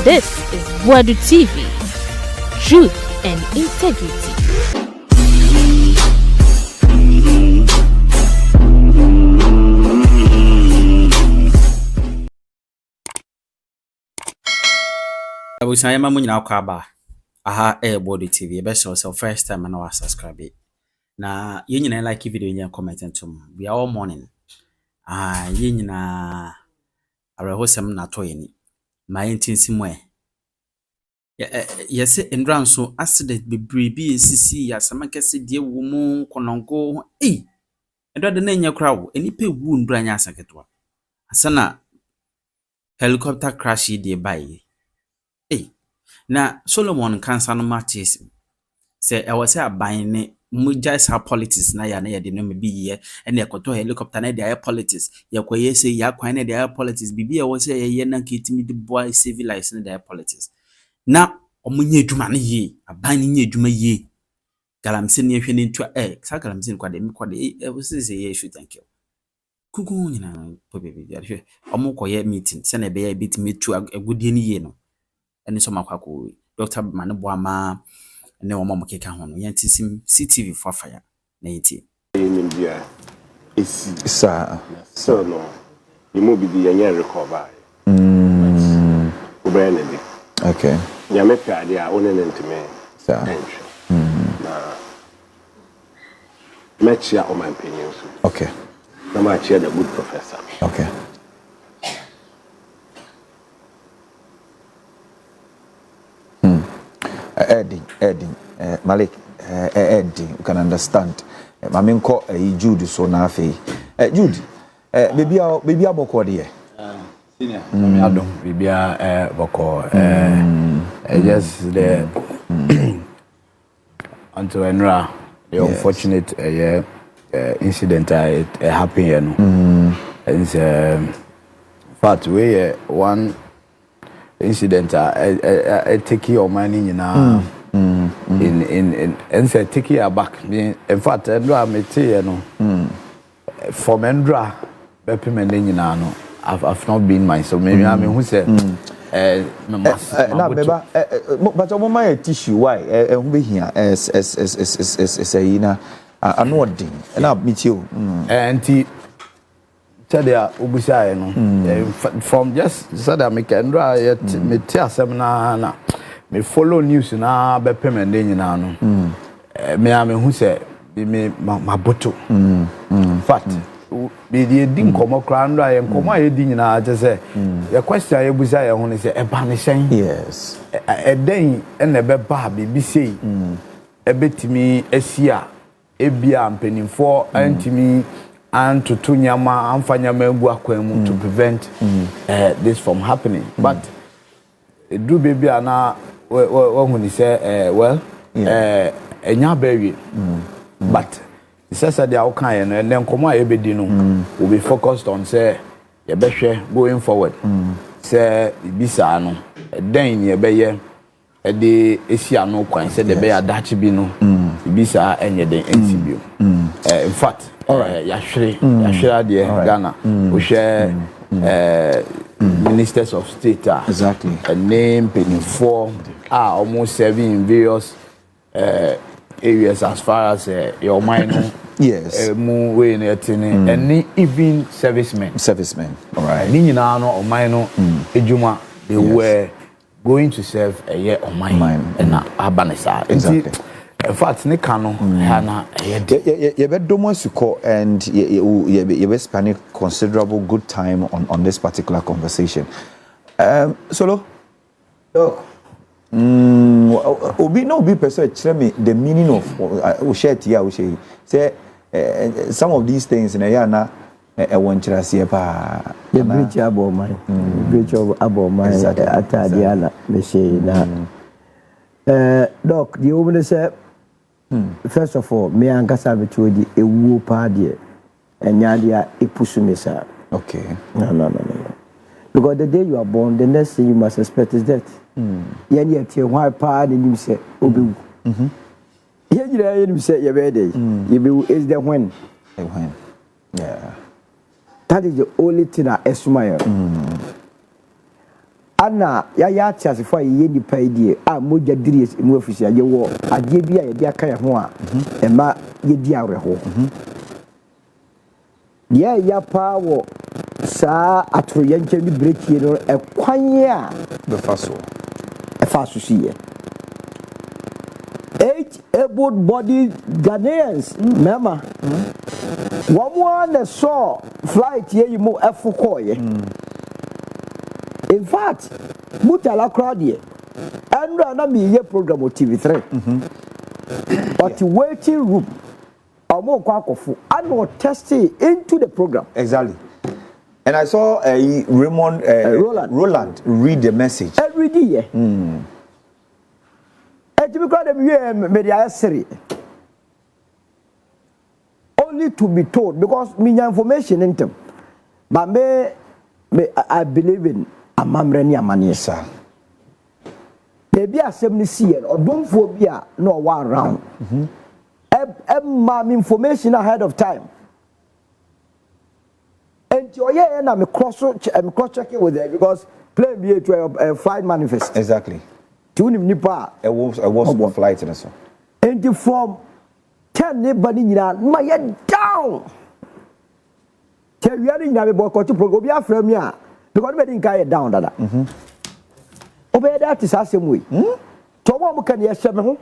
This is Boadu TV. Truth and integrity. I was saying, I'm now Kaba. Aha, Boadu TV. Best also first time I know I subscribe it. Now, you like video in your comment and we are all morning. You na arehosem na toyeni. My intensi mwe. Yes, in round so accident be brebi sisi ya samakese die wumu konongo. And the name crowd, any pay wound branya saketwa. Asana helicopter crash de bayie. Na Solomon cancer no matches. Say I was buying it. Mujas ha politics na ya de no me bi ye and ya koto helicopter na de politics ya kwaye say ya kwan na de politics bibi ya was ye na kitimi the boy civilize na de politics na omunye adwuma na ye aban ni nye adwuma ye galamse ne hwe ne ntwa sa galamse kwade me kwade was say ye shoot thank you kugu nyina pobebi ya hwe omukoye meeting se na be ya bit me tu agudie ni ye no eni so makwako Dr. Maneboama ne wo mama keka ho no yanti sim CTV for fire na yiti India esi so no you mo bi di yan recover obrane de okay ya me pade a one ne ntime na match ya o man penyon so okay na ma chia the good professor okay Eddie, Malik, Eddie, you can understand. Mamin ko Jude so na fe. Jude, baby aboko de. Senior, I don't baby boko just the until Enra the unfortunate incident happened here no. It's fact we one incident take your money in say take your back in fact Endra me tell no for Endra bepiment nyina no I've not been myself maybe I mean who said na beba but my tissue why who be here as a ina anodin na meet you anti Tadia Ubusai no from just so that me can dry me tia seminar na me follow news na be payment nyina no me am who say me maboto fact be the din komo kra ndra ye komo aye din nyina je say the question ye busa ye ho ne say e ba ne shen yes e den e na be ba bi sei e betimi asia e bia mpanimfo antimi and to tunyama amfanyama egu akwemu to prevent this from happening but do baby ana when he say well enya berry but he says that they are okay and then come on ebedi no will be focused on say ye behwe going forward say bisa no den ye beye e de esia no kwan say de be adachi bi no bisa enye den entibio in fact all right yashre there Ghana we share ministers of state exactly a name penny for almost 7 in various areas as far as your mind yes mu we na etini and even servicemen all right ni nyina no o mind no ejuma they were going to serve a year on mine and abanisa exactly in fact ne kano na you be domosuko and you be spending considerable good time on this particular conversation solo Doc obi person tell me the meaning of we share here we say some of these things na ya na e won chirasie pa the bridge abomai bridge of abomai atadiana me say na Doc the woman say first of all me ankasa betodi ewu pa de enya dia epusu me sa okay no because the day you are born the next thing you must expect is death yen ye tie why pa de nim say obewu ye jira ye nim say ye be dey ye be is the when yeah that is the only thing I esmire ana ya tiasefo ye nipa die a moja diri mu ofisi aye wo ade bia ye dia kan ho a ema ye di aweho ya pa wo sa atroye nche ni breki no ekwan a be faso siye 8 able-bodied Ghanaians mema one saw flight ye mu efukoye in fact mutala crowd here and na me ye program on TV3 but waiting room omo kwa kofu and no testing into the program exactly. And I saw Raymond Roland read the message every day. And to be called them media series only to be told because me information in them. But me I believe in amamreni amani sir. There be a 70 or don't phobia no one round. Information ahead of time. And I'm cross checking with them because play be a flight manifest. Exactly. Tunim nipa I was flight and so. And from 10 nobody my head down. Tell you any na boycott program be from here because me didn't carry down that. Obey that is same way. To one can hear me ho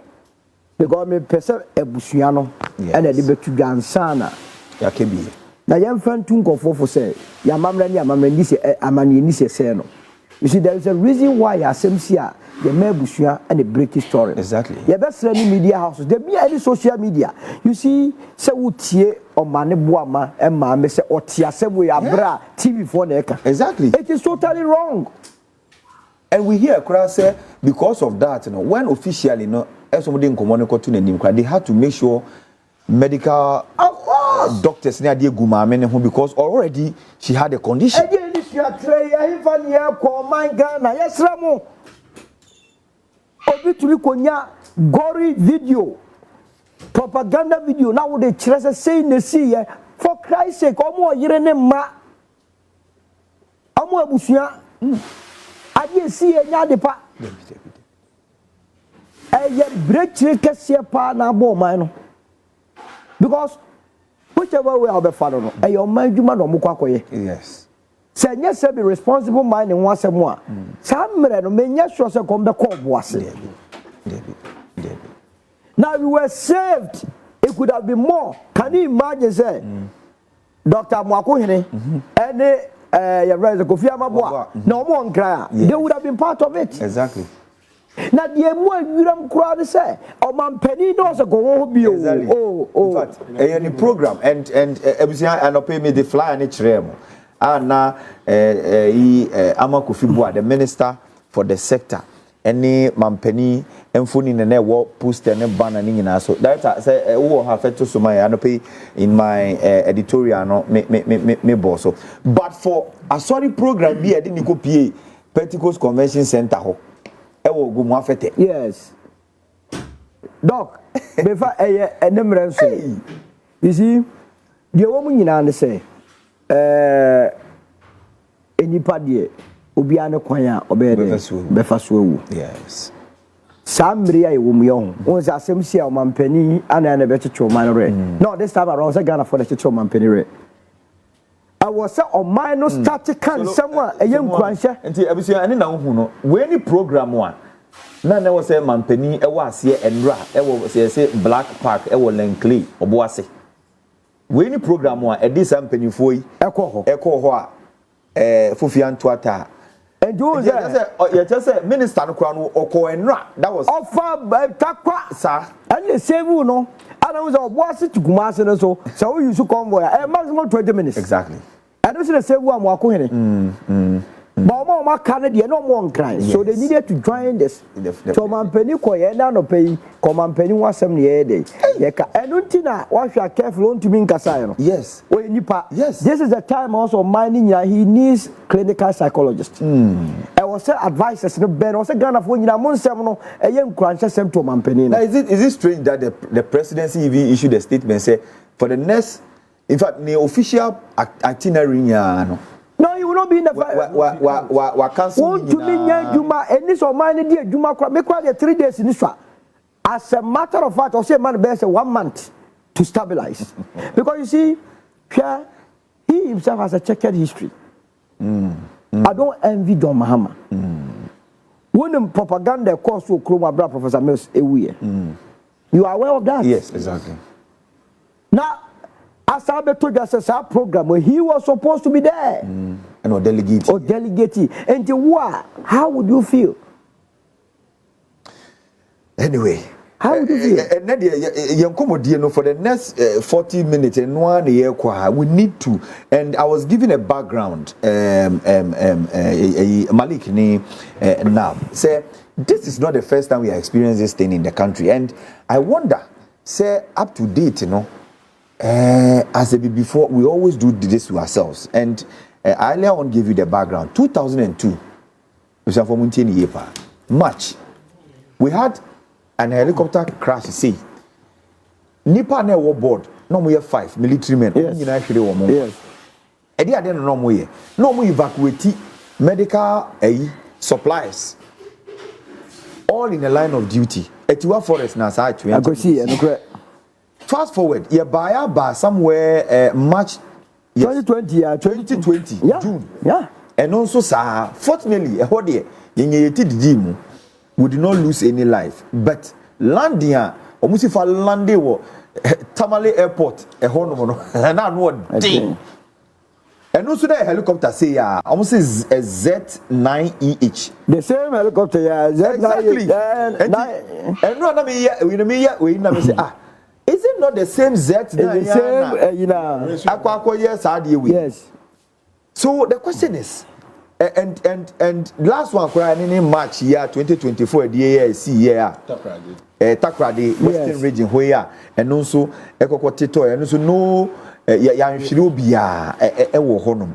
because me pese ebusua no and e dey betu gansana ya kebi. Na yam fan tun kofofo say ya mamra ni se amani ni se no. You see there is a reason why asemsia the mebusua and the breaking story. Exactly. The best any media houses. There be any social media. You see, say utie o mane boama e ma me say otia say we abra TV for neka. Exactly. It is totally wrong. And we hear crowd say because of that, you know, when officially, you know, if somebody in command to the they had to make sure medical doctors near the guma because already she had a condition. Obi tuli konya gory video propaganda video now they chirese say na see for Christ's sake omo yire ne ma omo abusua ade see nya de pa ye break kese pa na bo man no because whichever way I'll be follow no your man djuma no mukwa koye. Yes. Say yes be responsible mind in one semwa samre no menya sure say come be call boase. Now we were saved. It could have been more. Can you imagine say Dr. Mwakuhine and your brother Kofi Amabwa no more nkra they would have been part of it. Exactly. Now the more you crowd say o man penny no so go bi o. In fact any program and ebusia and pay me the fly and chrem. Na Kofi Boadu, the minister for the sector, any mampeni emfoni ne wo poster ne banner ni nyina so that say wo have to so my anope in my editorial no me boss so but for a sorry program be e dey go pie Pentecost Convention Center ho e wo go mu afete. Yes doc befa enemre so you see the woman nyina ne say enipa de obi ane kwan a obede befa so ewu. Yes. Samri ya ewu yon won say asem sia o mampani ana na be cheche o man re no this time around say Ghana for the cheche o mampani re I was say o man no start kan someone eyem kwanhye enti abusia ane na hu no we any program one na was say mampani e wa ase enra e wo say Black Park e wo Lenkley obo ase we any program one e dis ampanifo yi ekọ ho a Fufian Twata. And you say minister no kra no okọ enra that was offer takwa sir and the same no and I was boss to Kumasi no so we use convoy maximum 20 minutes exactly and this is the same one Mwako hene but more Canada no more cry so they needed to join this so mampeni koye na no pay mampeni wasem ne ye dey ye ka enunti na wa hwa careful on to me nkasa no yes we nipa yes this is the time also minding he needs clinical psychologist I was say advices no ben was say Ghana for nyina monsem no eye nkranche sem to mampeni now is it strange that the presidency even issued a statement say for the next in fact the official itinerary no you will not be in the cancel. Want to be Juma, and this or mine, dear Juma, make 3 days in this one. As a matter of fact, I'll say man best 1 month to stabilize. Because you see, Pierre, he himself has a checkered history. I don't envy Don Mahama. When the propaganda course to Kroma Bra Professor Mills you are aware of that? Yes, exactly. Now, as I told you, as a program where he was supposed to be there. And or delegate. Or delegate. And how would you feel? Anyway. How would you feel? For the next 40 minutes, and we need to. And I was given a background. Malik now say this is not the first time we are experiencing this thing in the country, and I wonder, say up to date, as before, we always do this to ourselves. And I earlier on give you the background. 2002, March, we had an helicopter crash. See, Nipa ne war board. No more 5 military men. Yes. Yes. Edi ade no more ye. No more evacuate medical supplies. All in a line of duty. Etiwa forest na sa 20. I go see. Fast forward, you buy somewhere March 2020, yeah, 2020, yeah. June. Yeah. And also, sir, fortunately, we did not lose any life. But landing, almost if I landed, Tamale Airport, a horn, and I know what thing. And also, the helicopter say, almost is a Z9EH. The same helicopter, yeah, exactly. And no, we never say, is it not the same Z? It's the same, yes. So the question is, and last one, in March year 2024, the AIC year, Takrade, Western region, where, and also Ekokotito, and also no, Yanshirubia, Honum.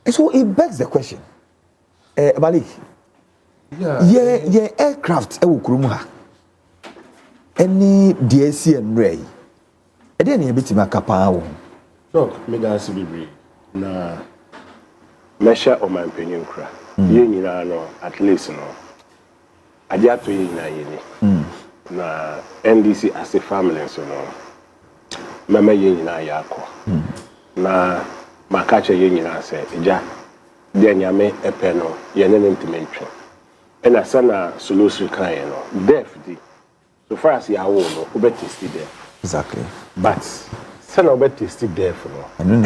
And so it begs the question, Malik, yeah, aircraft, Ewukrumuha. Any DSC and Ray. I didn't bit my capa. Look, me dance be na measure on my opinion cra. You know, at least no. I just to you na NDC as a family so no. Mama you na yako. Na makacha you na say eja de nyame epe no ye ne ntimentwe. And I sana solution kan no. Death di. So far as you are no, you better tasted there. Exactly. But some of better tasted there for no. And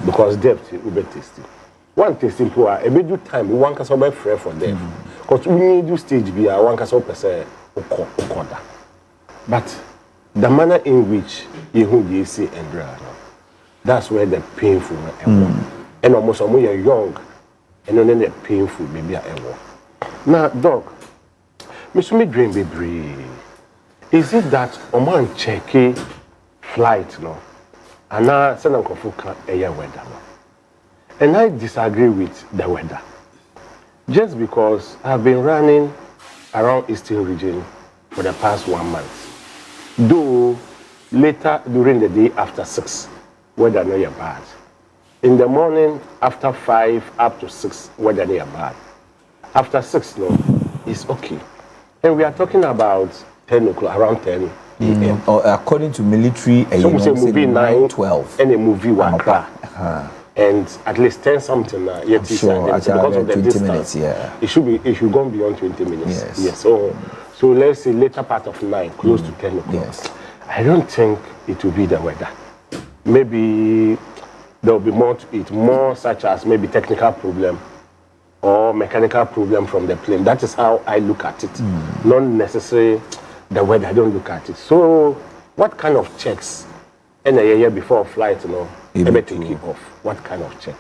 because depth you better tasted. One tasting poor, a bit time one can be free for them. Because we need to stage be a one can per se okoda. But the manner in which you see and draw, that's where the painful and almost when you're young, and then the painful maybe a now, dog. Me dream be brave. Is it that Oman check flight no? And now send them confuka air weather no? And I disagree with the weather. Just because I've been running around Eastern region for the past 1 month. Though later during the day after 6, weather no bad. In the morning after 5 up to 6, weather no bad. After 6 no, it's okay. And we are talking about 10 o'clock, around 10 a.m. According to military, some say movie 9, 12. And a movie 1 o'clock. And at least 10 something yet sure, because of the distance. Minutes, yeah. It should go beyond 20 minutes. Yes. So let's say later part of 9, close to 10 o'clock. Yes. I don't think it will be the weather. Maybe there will be more to it, more such as maybe technical problem or mechanical problem from the plane. That is how I look at it. Not necessarily the weather, I don't look at it. So what kind of checks in a year before flight, ever take it off? What kind of check?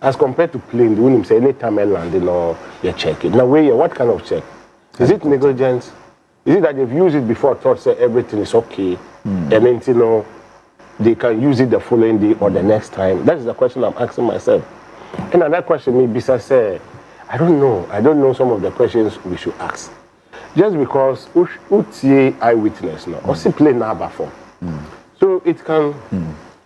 As compared to plane, when you say anytime I land, you check it. Now, what kind of check? Is it negligence? Is it that they've used it before, thought say everything is okay, and then they can use it the following day or the next time? That is the question I'm asking myself. And another question maybe say, I don't know. I don't know some of the questions we should ask. Just because utie eyewitness now, or simply never form. So it can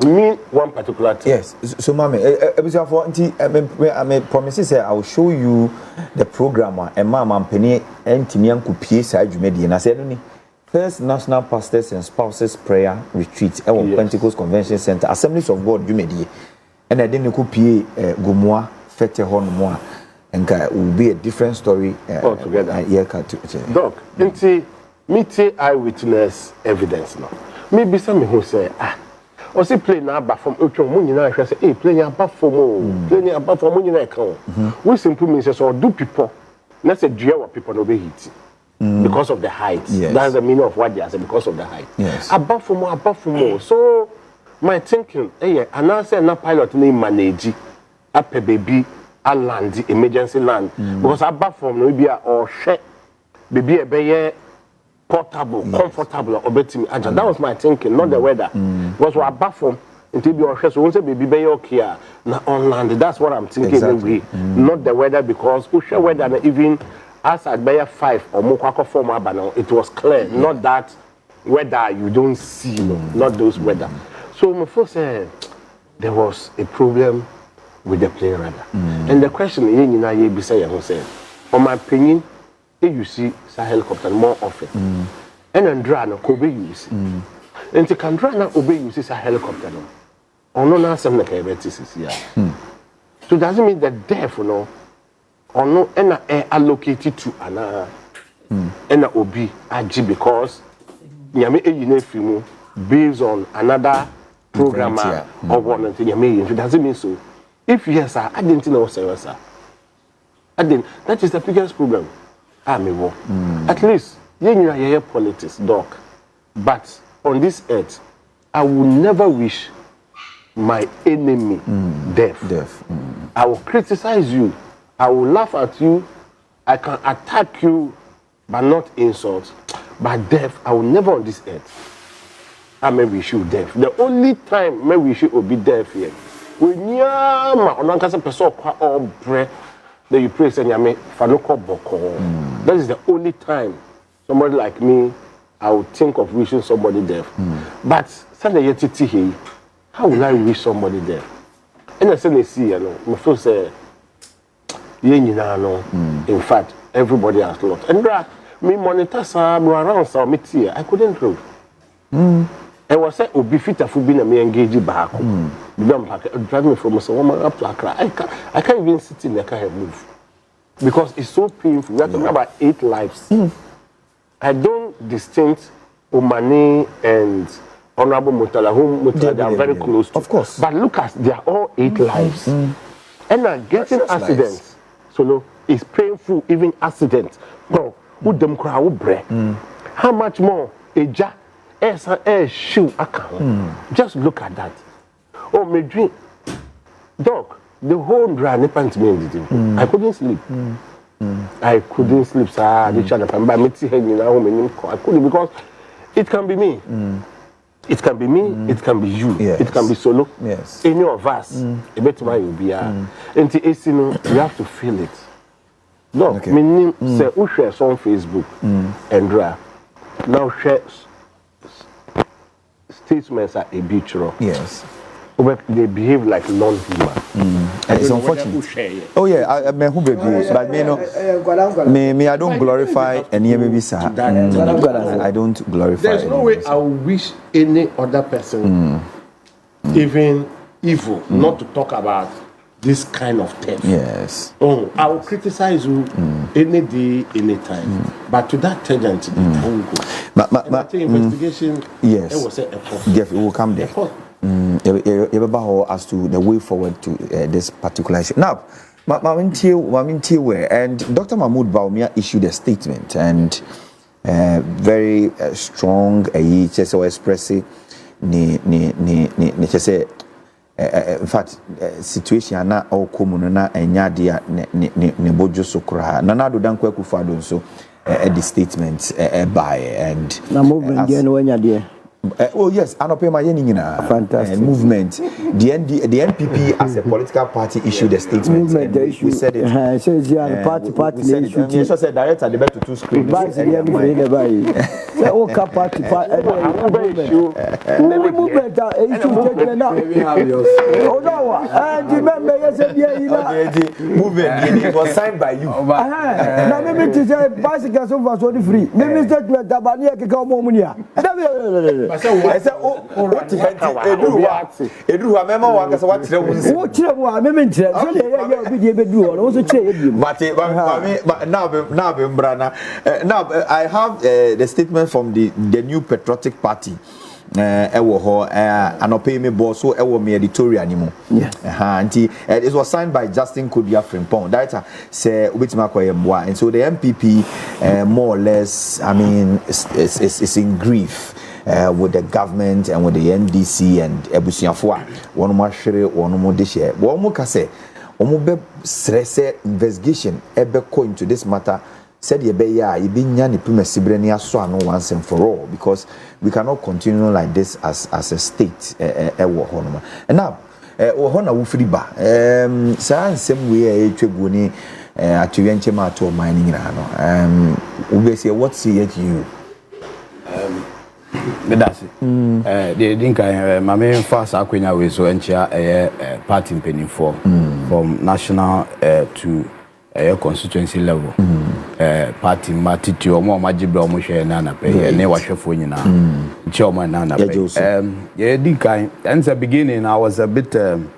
mean one particular thing. Yes. So, mommy, I promise I will show you the program and Mama Penny and Timian Kupie Side Medi. And I said, First National Pastors and Spouses Prayer Retreat at Pentecost Convention Center, Assemblies of God, Jumedi. And I didn't Kupie Gumwa, Fete Hornmoa, and it will be a different story altogether. Doc, me eyewitness evidence now. Maybe some who say, or say play now back from Ultramuni, I say, hey, play about for more, play about for money like we simply means or do people. Let's say, what people no be hit because of the height. Yes. That's the meaning of what they are saying because of the height. Yes. Above for more. So, my thinking, and I say, na pilot name manage up a baby, a land, emergency land, because above from no be or share, baby a baby. Portable, comfortable, or better. That was my thinking, not the weather. Because we are back from until be on so won't say baby be okay na on land. That's what I'm thinking anyway. Not the weather because we share weather even as at Bayer 5 or Mokako 4 Mabano, it was clear. Not that weather you don't see, not those weather. So my first said there was a problem with the plane radar. And the question you know you be saying, for my opinion. You see a helicopter more often. And then drone obey you see. And to can drone obey you see a helicopter no. Or no na some like here. So doesn't mean that death or no air allocated to an obi ag because nyame e based on another programmer or one thing it doesn't mean so. If yes, I didn't know sir. That is the biggest problem. At least, you hear politics, doc. But on this earth, I will never wish my enemy death. I will criticize you. I will laugh at you. I can attack you, but not insult. But death, I will never on this earth. I may wish you death. The only time may wish you will be death here. When you are then you pray, that is the only time somebody like me, I would think of wishing somebody death. But how will I wish somebody death? And I say, my first say, in fact, everybody has lost. And me monitor around I couldn't road. I was saying, "Oh, be fit for being a me engaged back. Drive me from Woman up to Accra. I can't even sit in the car and move because it's so painful. We are talking about 8 lives. I don't distinct Omani and Honorable Mutala, whom they are very close to. Of course. But look at they are all 8 lives, and getting accidents. So no, it's painful. Even accidents. No, who them crowd bread. How much more a jar? Shoe account. Just look at that. Oh, my dream. Dog, the whole drive depends me. I couldn't sleep. I couldn't sleep, sir. I couldn't because it can be me. It can be me, it can be you, it can be solo. Yes. Any of us. A bit why you be and you have to feel it. No, meaning say who shares on Facebook and draft. Now shares statements are a bit wrong. Yes. But they behave like non-human. It's unfortunate. Oh yeah, I mean who baby, but me no, me I don't glorify any maybe sir. I don't glorify. There's no way I wish any other person, even evil, not to talk about this kind of theft. Yes. Oh, I will criticize you any day, any time. But to that tangent, I won't go. But investigation, yes, it was a effort. Jeff, it will come there. As to the way forward to this particular issue. Now, and Dr. Mahmoud Bawumia issued a statement and very strong. He just expressing in fact, situation na all common na enyadia ne bojo sokra na na do dankwa kufado so the statement by and na movement there no enyadia. Oh yes, anope ma yeni nyina fantastic movement the NPP as a political party issued a statement. We said it. So it's the party We said it. And so said director the to two screens. Party party. Movement oh no, and remember movement it was signed by you. Now maybe to say bicycles over so free. Maybe statement Tabania can come home here. I said, what Edu, remember what the now I have the statement from the new patriotic party. Anopay me boss so ewo me editorial anymore. It was signed by Justin Kudia Frimpong. Director say ubitima koyemwa, and so the MPP more or less, I mean, is in grief. With the government and with the NDC and Ebusiafua, one more share, one more dish. One more kase, omobe stress investigation ebe ko into this matter. Said ye be ya, ye be nyani pume sibreni aswa no once and for all, because we cannot continue like this as a state. And now, ohona wufriba. Sa same way tweguni atuyenche ma to mining rano. Ube say what say it you? That's it. They think my main first akwenya we so encha party penny for from national to constituency level. Party matiti omo magibra omo hwe na na pe ne wahwefo nyina nche omo na na pe yeah think in the beginning I was a bit said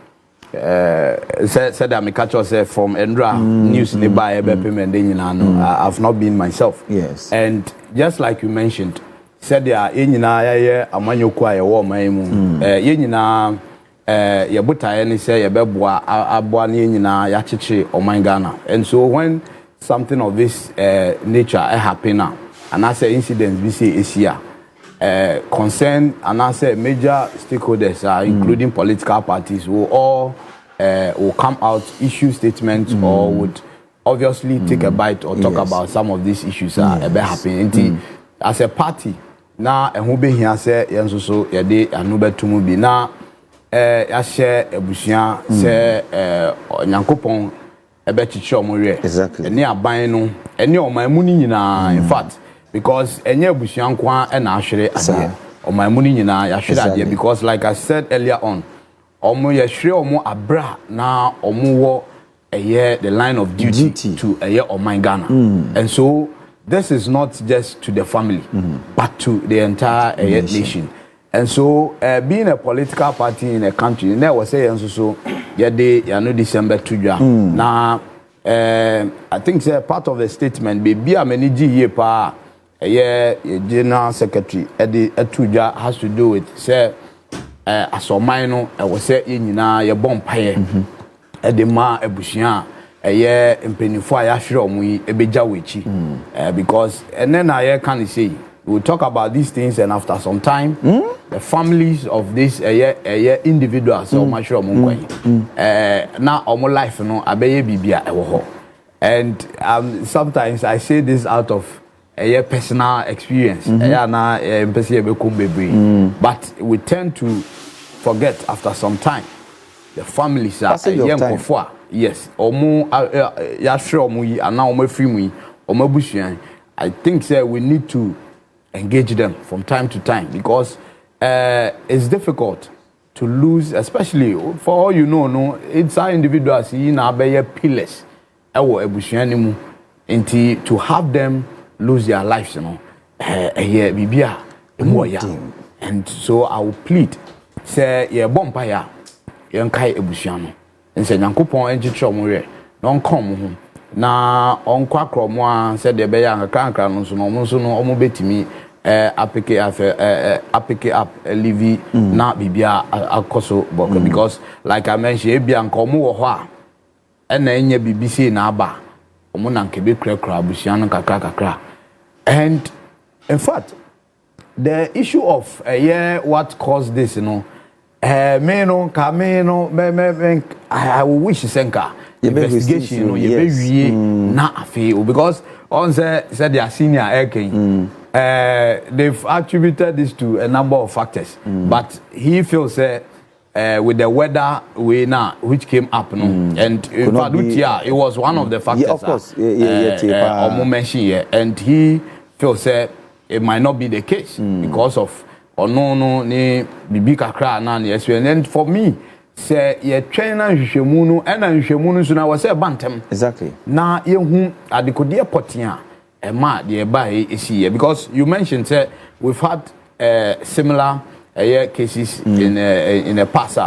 I catch us from Endra news nearby ebe payment nyina no I've not been myself. Yes, and just like you mentioned said ya nyina ya amanyoku a ye wo man mu ye nyina ye botaye ni say ye beboa aboa ni nyina ya cheche oman Ghana. And so when something of this nature happen now and I say incidents we see is here concern and I say major stakeholders including political parties will all will come out, issue statements or would obviously take a bite or talk about some of these issues happening as a party. Now, and who be here say, so ya de anube tumu bi na ya share ebusia say nyankopon ebe chichi omowe. Exactly. Eni aban no, eni oman ni nyina in fact because enye ebusia nkwa e na ahwere ade. Oman ni nyina ya hwere ade because like I said earlier on, omo ya hwere omo abra na omo wo the line of duty. To oman Ghana. And so this is not just to the family, but to the entire nation. And so, being a political party in a country, there was saying so. December 2. Now, I think part of the statement, be a many year pa general secretary Eddie Etuja has to do with say as a minor. I was saying your bomb pie Edema Ebushia. Mpenifo ayahwere omu ebeja wechi because and then I can say we'll talk about these things and after some time the families of these individuals so much omu na omu life no abeye bibia ewo ho. And sometimes I say this out of personal experience na mpese ebekum bebre but we tend to forget after some time the families are young. Yes, omo ya hwere omo yi ana omo afiri mu yi omo abusuan. I think say we need to engage them from time to time because it's difficult to lose, especially for all you know no it's our individuals yi na abeye pillars ewo abusuan ni mu enti to have them lose their lives you know bibia emo ya. And so I will plead say ye bompa ya ye nkai abusuan no nse nyankopon enchiche omowe na onkom ho na onkwa kromo a se de be ya nkakra no so no omo betimi apike up live na bibia akoso boko because like I mentioned ebia nkomo wo ho a na enya BBC na aba omo na nkebe krakra abusia no kakra. And in fact the issue of what caused this you know I wish Senka investigation no ye na afi because on said their senior airking they've attributed this to a number of factors but he feels with the weather way now, which came up, no, and in fact, it was one of the factors. Yeah, of course. Yeah. And he feels that it might not be the case because of no ni bibi kakra na yes. And for me, say ye train and nhwehwemu so na was say bantem. Exactly. Na ye hu adekode potia e ma de ba esi because you mentioned say we've had similar cases in a past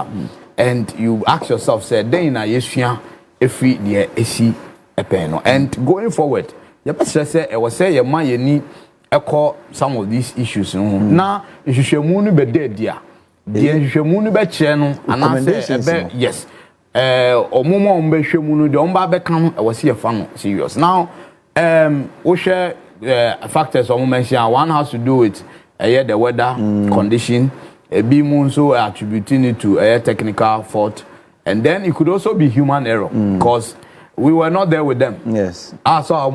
and you ask yourself say then na yesua every the esi epeno and going forward you better say e was say ye ma ye ni echo some of these issues na nhwehwemu no be there dia de nhwehwemu no be kire no anase yes omomo ombehwemu no de omba be kan e was here fan serious now we share factors omo mention one has to do with the weather condition be so attributing it to a technical fault and then it could also be human error because we were not there with them. Yes. Also,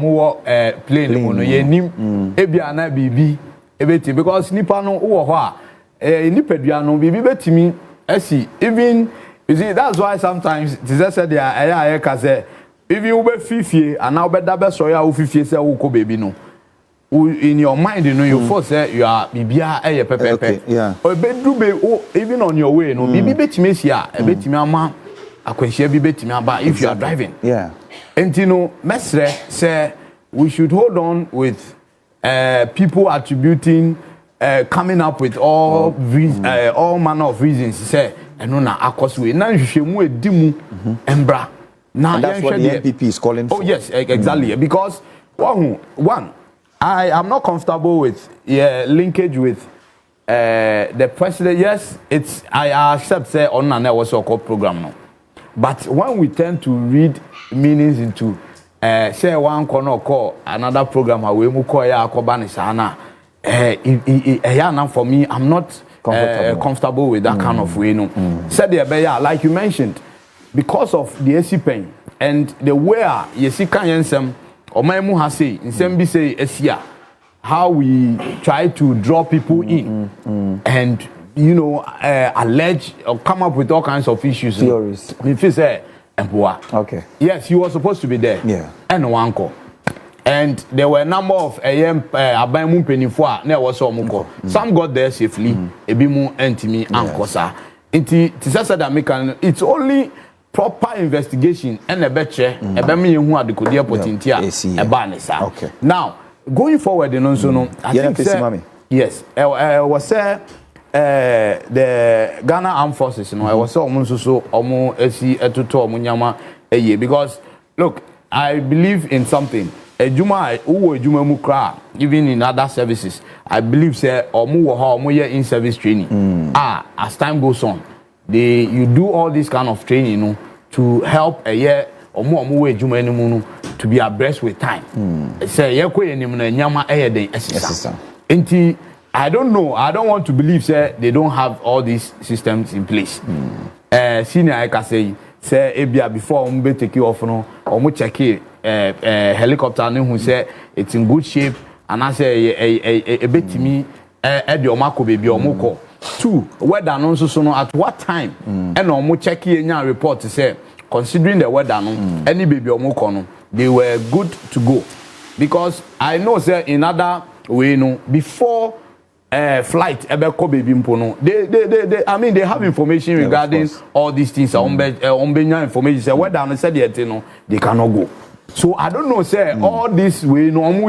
plane no ye nim ebia na bibi ebeti because nipa no wo ho a nipa dua no bibi betimi asi even you see that's why sometimes this said there aya ka say even we fifie and now be da be so ya wo fifie say wo ko baby no in your mind you know you first say you are bibia pepe okay, yeah. Obedu be even on your way no bibi betimi si a ebetimi ama akwanhia bi betimi aba if you are driving. Yeah. And you know, Mestre say we should hold on with people attributing coming up with all manner of reasons say and no na akoswe na nhwehwemu edimu embra na and that's what the NPP is calling for. Oh yes, exactly because one I am not comfortable with linkage with the president. Yes, it's I accept say on na was a program no. But when we tend to read meanings into say one corner call another program we mu call ya akobani sana for me I'm not comfortable with that kind of way no. Said the like you mentioned because of the AC pain and the way you see kan yensem o man mu ha say nsem bi say asia how we try to draw people in and you know, allege or come up with all kinds of issues. Theories. If you say, okay. Yes, he was supposed to be there. Yeah. And one call. And there were a number of Abamu Penifua, there was some Some got there safely, Ebimu, Entimi, and Kosa. It's only proper investigation and a better, a bemi who had the Kodia Potentia, a banisa. Okay. Now, going forward, you know, I think, yes, was say, the Ghana Armed Forces, you know, I was so almost because look, I believe in something. Even in other services, I believe say in service training. As time goes on, you do all this kind of training, you know, to help a year or more to be abreast with time. Say I don't know. I don't want to believe say they don't have all these systems in place. Senior I can say ebia before umbe take you off no omo check helicopter no who say it's in good shape and I say a betimi e de omako baby omoko. Two, weather no so no at what time and omo check enya report say considering the weather no any baby omoko no they were good to go because I know say in other way no before flight ebeko baby mpono they I mean they have information regarding all these things ombenya information say whether no said yet no they cannot go so I don't know say all this way no omu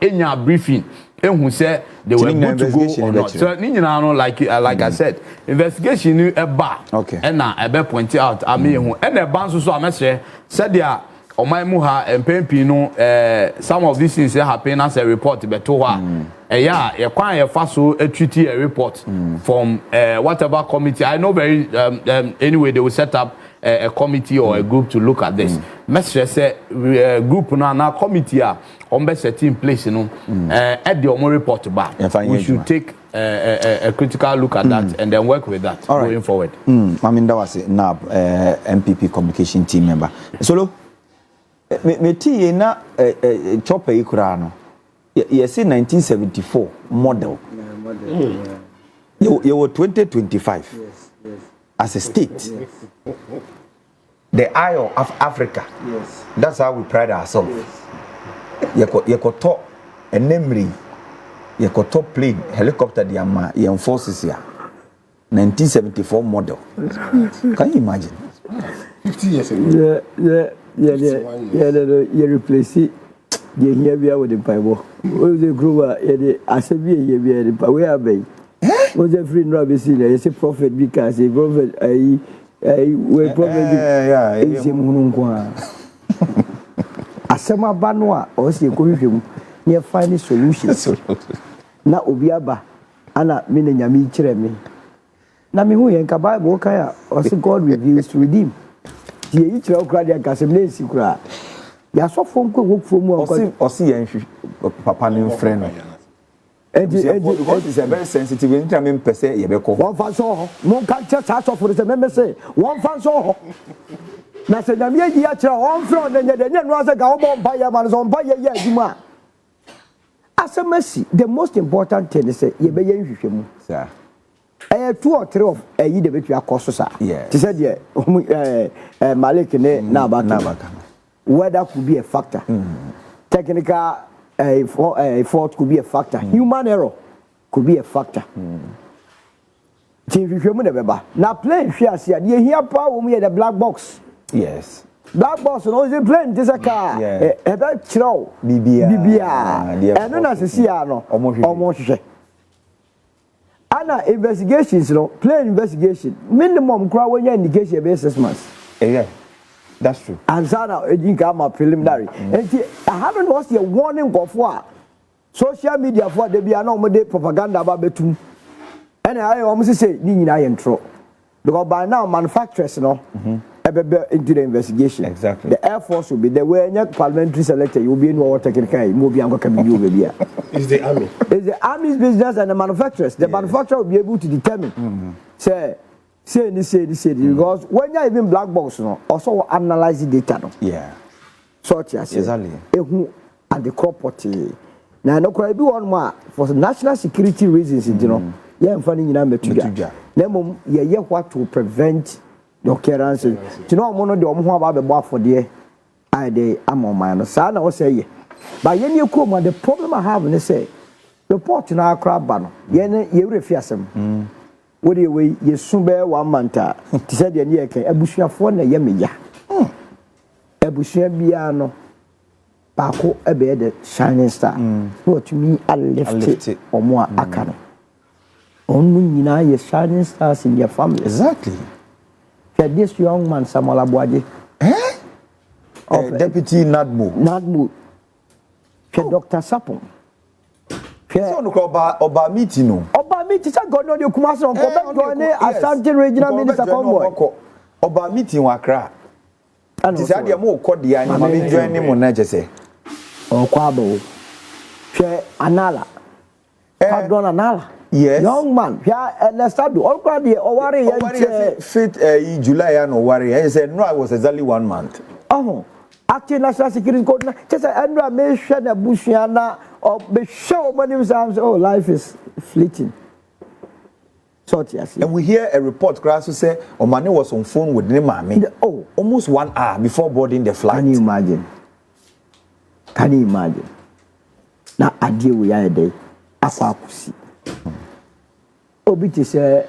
enya briefing who say they were good to go or not so ni nyina no like I said investigation ni eba okay and na ebe point out I mean who and the ban so amese said dia omai mu ha empempi no some of these things happen as a report beto ha ye kwan ye fa so treaty a report from whatever committee I know very anyway they will set up a committee or a group to look at this message say group na committee on be set in place you know at the omo report back we should take a critical look at that and then work with that going forward I mean that was NAB MPP communication team member solo me tie na chopper ikura no yes 1974 model you were 2025 yes as a state. The eye of Africa. Yes. That's how we pride ourselves. Yekoto enemri yekoto plane helicopter diama yen forces here. 1974 model. Can you imagine? 50 years ago. Yeah, replace it. Yeah, here we are with the Bible. What the grower? Yeah, I said, here we are the Bible. Where are they? Was the free Rabbi Sina? It's a prophet because a prophet, we prophet. Is him Munungwa. Asema Banwa, or see a curriculum near finding solutions. Na Obiaba, Anna Minanyami Cheremi. Nami and Bible Kaya, or see God reveals to redeem. The each of Claudia Casemne Secra. Ya so phone ko work from or see papa new friend. What is a very sensitive in per se yebeko. One fan so mon can just start off for the member say one fan so na se na me ya kira one from the no say ga obo mpa man so mpa ye aduma. Asemasi the most important thing is say ye be ye nhwehwemu. Sir. 2 or 3 of yi de betu akoso sa. Ti say de Malik ne na abaka. Weather could be a factor. Technical fault could be a factor. Human error could be a factor. Now plane here, you hear power when we the black box. Yes. Black box, no, is plane. This a car. That chill. BBR. And then as you see, almost. Anna investigations, plane investigation. Minimum crowd when you indicate your basis months. Yeah. That's true. And Zana, you got my preliminary. And I haven't watched a warning of what social media for the Biano propaganda about Betum. And I almost say, Nina intro. Because by now, manufacturers, into the investigation. Exactly. The Air Force will be there. When you're parliamentary selected, you'll be in water, movie, and It's the army. It's the army's business and the manufacturers. The manufacturer will be able to determine. Say because when you even black box also analyze the data yeah so exactly and the property now no could be one more for national security reasons yeah funny metuja nemo yeah what to prevent the occurrence mono de omo about be for there I dey am on my so na say but yen you come the problem I have is say report na crab ba no yen ye refiasem what do you ye soon bear 1 month? To say the near can Abushia na Yamia. Abushia Biano Paco a bed shining star. What to me, I left it or more Akano. Only you ye shining stars in your family. Exactly. This young man, Samola Boadu. Deputy Nadmo. Dr. Sapon. Oba meeting no. Oba meeting say God no dey Kumasi on come join Asante regional minister convoy. Oba meeting wa Accra. Ti say dey mo kọ dia ni ma me join ni mo na je say. O kwa abo. Hwe Anala. Pardon Anala. Yes. Young man, let's start do all kwa dey o ware ye fit July and o ware. He said no, I was exactly 1 month. Oh. Acting national security code na just Andrew me hwe na bushia na or be show money sometimes life is fleeting. And we hear a report class who say Omani was on phone with Nemami. Almost 1 hour before boarding the flight. Can you imagine? Now I deal with a day. Akwakusi. Obiti say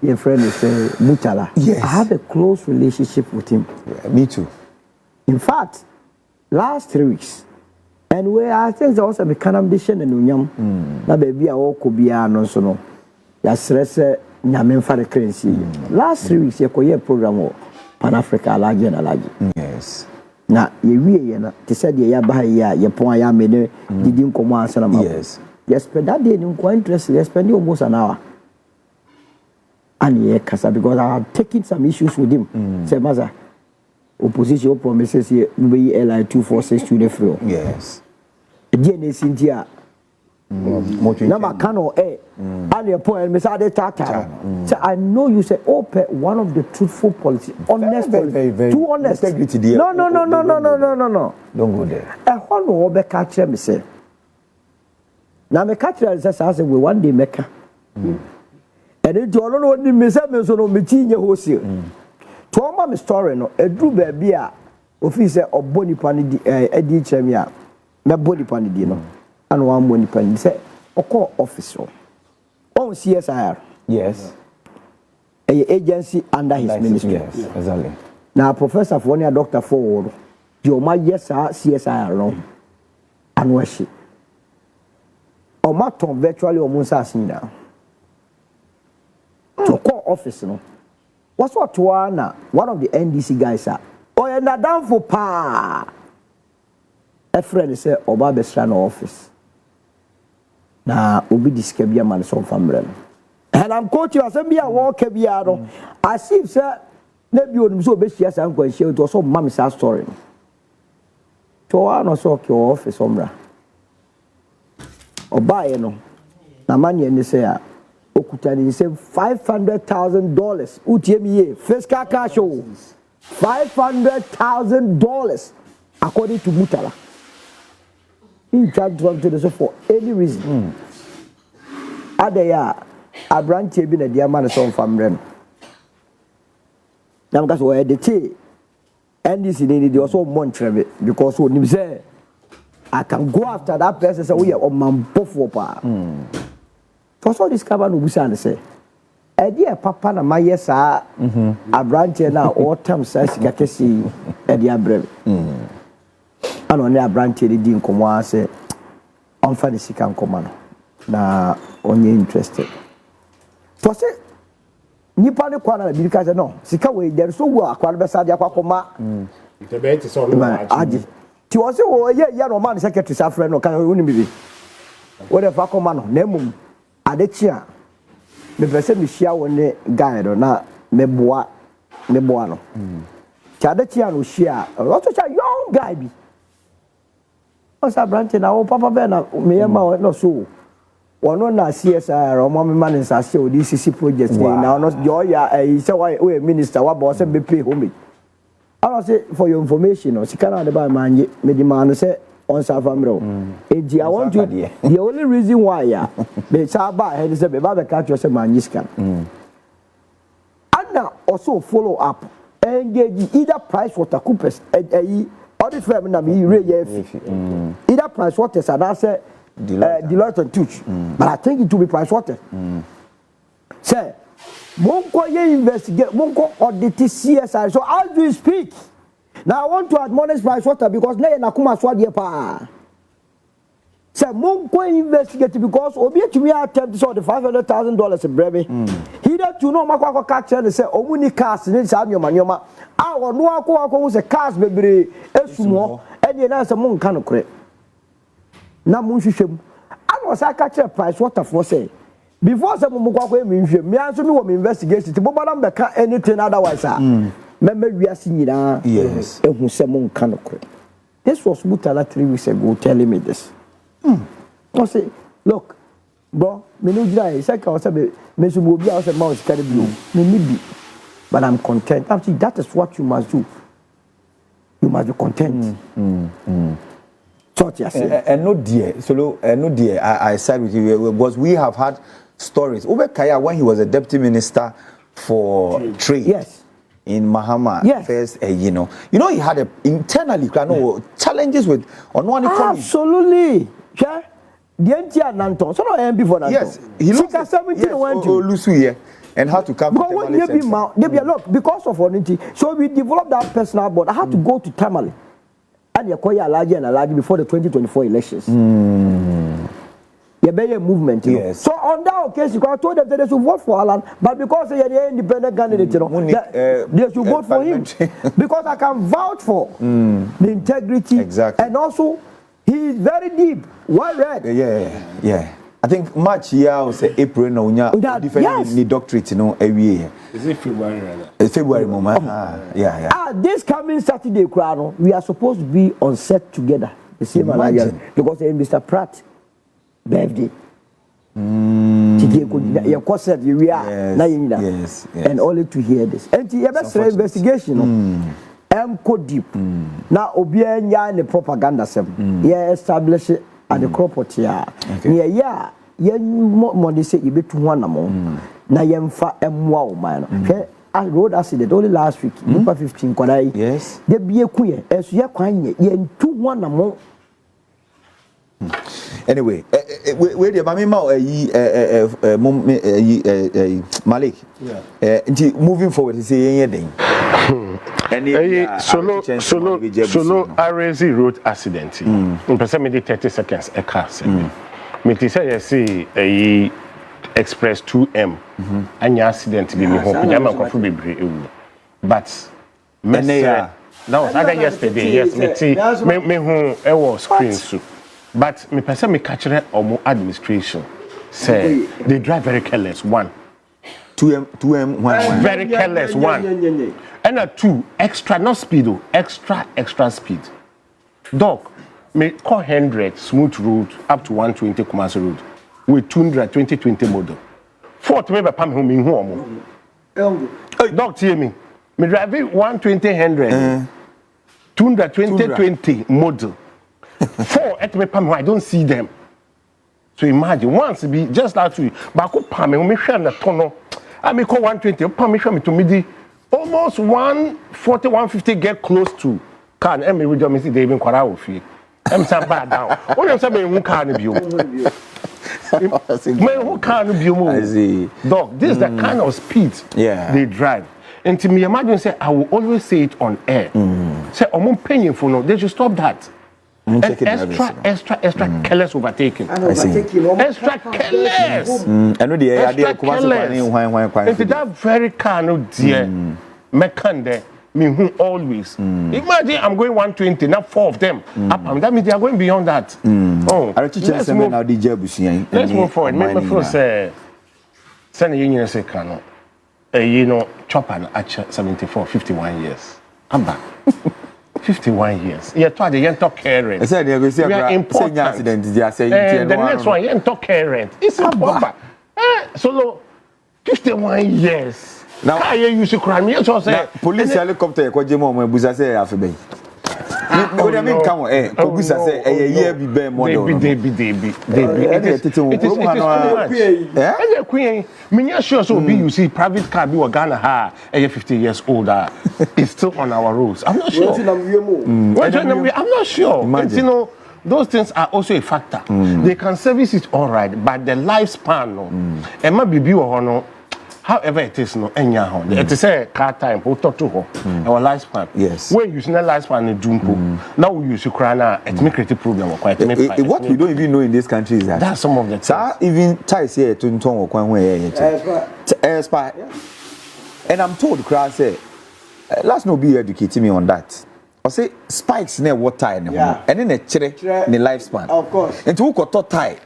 your friend is Mutala. Yes. I have a close relationship with him. Yeah, me too. In fact, last 3 weeks. And where I think there was a condition and unyam. Na baby a walk could be no so no. Ya stress nyamen for the currency. Last 3 weeks, you could program Pan Africa Alaji and Alaji. Yes. Na ye na te said ye ba ya ye pon ya me ne didi nkomo ansana ma. Yes. You spend that day in interest, you spend almost an hour. And ye kasa because I had taken some issues with him. Say maza opposition promises here we LI 246 the floor. Yes. DNA Cynthia. Number cano and your point, Mr. Tata. So I know you say one of the truthful policy, honest, very too honest. Integrity. No. Don't go there. I want to be catcher, me say. Now me catcher says I say we one day make. And it all no ni me say me so no me tinye wholesale. To oma me story no edru ba bia ofi say oboni pa ni edi chemi a me body pa ni di no and one money pa ni say okọ office on CSIR. Yes. A agency under his ministry. Yes, exactly. Now professor for one doctor for the oma yes CSIR no and worship. Oma ton virtually almost asina. To call office no. What's what one of the NDC guys are. Oh, and that down for pa. A friend say Oba Besra no office. Na obi discabia man some family. And I'm coaching you as be a walk biaro. As if sir maybe on so be share some question to so mammy sa story. To one or so your office ombra. Oba no. Na man ye say Okutani say $500,000. UTME fiscal cash show $500,000 according to Mutala. He tried to do this for any reason. Adaya a branch be na dear man some family. Now because we the tea and this need the also montrebe because when him say I can go after that person say we are on man bofo pa. For so discover no busa ne say e dia papa na maye sa a branch na all time say sika kesi e dia brem ano ne a branch di nkomo ase on fa the sika nkomo na onye interested to say nipa ne kwa na bi ka say no sika we there so wo akwara be sa dia kwakoma the bet is on adi ti wo say wo ye no man secretary sa friend no kan woni bibi wo de fa koma no na mum adechia me pese me hia woni guy do na me boa no cha adechia no hia o to cha young guy bi o sa branch na o papa be na me yema no so wono na CSIR o mo me man nsase o DCC project na no yo ya say we minister wa bo say be pay home I don't say for your information o sika na de ba manje me di man say on Savamro. I want to the only reason why they saba had say be catch yourself maniscan. And now also follow up engage either price water coopers audit firm na me either price water and I say Deloitte and Touch. But I think it to be price water. Say Monko ye investigate Monko audit CSI. So as we speak now I want to admonish Pricewater because na nakuma swade pa. Say monko investigate because obi atumi attempt so the $500,000 brebe. He that you know makwa catch and say omuni cars ni sa nyoma a wono akwa say cars bebre esumo e na say monka no kre. Na munhwehwem. Ana o say catch Pricewater for say before say monko akwa menhwem me anso me wo investigate ti boba na mbeka anything otherwise Member we are seeing yes. This was Mutala 3 weeks ago telling me this. I say, look, bro, me no dry. Second, I said, me should be out of mouse carry blue. Me maybe, but I'm content. Actually, that is what you must do. You must be content. So and no dear, so no dear. I side with you because we have had stories. Ube Kaya when he was a deputy minister for trade. Yes. In Mahama, yes. First, you know, he had internally challenges with on one economy. Absolutely, yeah. The entire Nanton, so no before Nanton. Yes, he lost 17 went to Lusuye and had to come. But when they be look because of Oniti, so we developed that personal board. I had to go to Tamale and Yakoya Alaji before the 2024 elections. A movement, yes. So on that occasion, I told them that they should vote for Alan, but because they are the independent candidate, they should vote for him because I can vouch for the integrity, exactly, and also he is very deep, well read. Yeah. I think March year was April no different the doctorate, every year. Is it February rather? February moment. This coming Saturday, we are supposed to be on set together, the same because Mr. Pratt. Birthday. Yes. And only to hear this. And the investigation. Go deep. Now, Obia and the propaganda establish at the crop here. Yeah, money say you bet to one among. na yemfa emwa o man no hwe a road accident only last week nipa 15 kwadai yes de bie ku ye esu ye kwan ye ntu ho na mo. Anyway, where the Mamima Malik. Yeah. Moving forward, is anything. Solo RZ road accident. Person made 30 seconds a car. Me say you see a express 2M. Any accident be me home. Jama kofu bebre. But that was yesterday. Yes, me home e was screen so. But me person me catch omo administration say they drive very careless. 1 2M 1 very careless. 1 and a 2 extra not speed extra speed. Dog me call 100 smooth road up to 120 Kumasi road with 200 2020 model. 4th me be pam home in home. Dog tell me drive 120 100 200 2020 model. 4 at me pam I don't see them. So imagine once be just last week bako pam me hwe na tono I me call 120 pam me hwe me to me almost 140 150 get close to car and me with me see they even kwara ofie am say bad down when am say me hu car no bio me hu car no bio mo dog this is the kind of speed they drive. And to me imagine say I will always say it on air say omon painful no they should stop that. Extra careless overtaking. Extra careless. I know the idea of if that very car no dear, mekande me who always. Imagine I'm going 120, not 4 of them. That means they are going beyond that. Oh, let's move forward. Make me feel say, send union say cano. You know, chopper at 74, 51 years. I'm back. 51 years. Yeah, try the young talk caring. I said, we are important. Accident, they are saying the next one, young talk caring. It's a bomber. So, 51 years. Now, I use to crime. You also say, police helicopter, Kojimo, Buza say, Alphabet. What I mean, come on, Buza say, a year be bare model. They be. Many sure so be you see private car be Ghana ha 50 years older. It's still on our roads. I'm not sure. I'm not sure. You know, those things are also a factor. They can service it all right, but the lifespan no. And maybe be no. However it is no enya it is a car time we talk to her our lifespan. Yes. When you use the lifespan in Jumpo, now we use Ukraine it may create a problem or quite what we don't even know in this country is that that's some of the things. Even ties here to Nton or Kwan and I'm told crowd say let's not be educating me on that. I say spikes near what tie and then a chere in the lifespan. Of course. And to who tie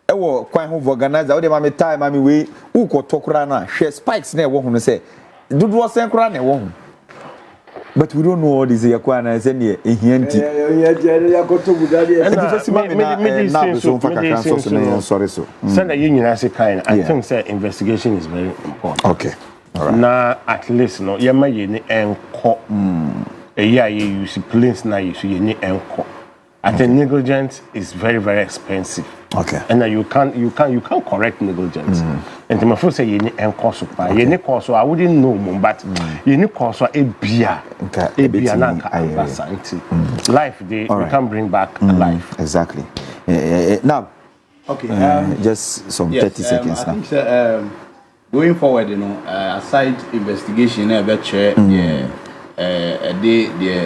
ewo kwan ho organizer we mama time mama we who ko tokura na hwe spikes na ewo ho no say dudu sen kura na ewo ho but we don't know all this yakwa na say ne ehianti sorry so send the union as a kind I think say investigation is very important. Okay, all right. Na at least no yema ye ni enko eya ye use police na use ye ni enko. I think negligence is very, very expensive. Okay. And you can't correct negligence. And my friend say you need course. You need course. I wouldn't know, but you need course. A beer. Life, we can bring back life. Exactly. Now, okay. Just some 30 seconds now. I think going forward, you know, aside investigation, the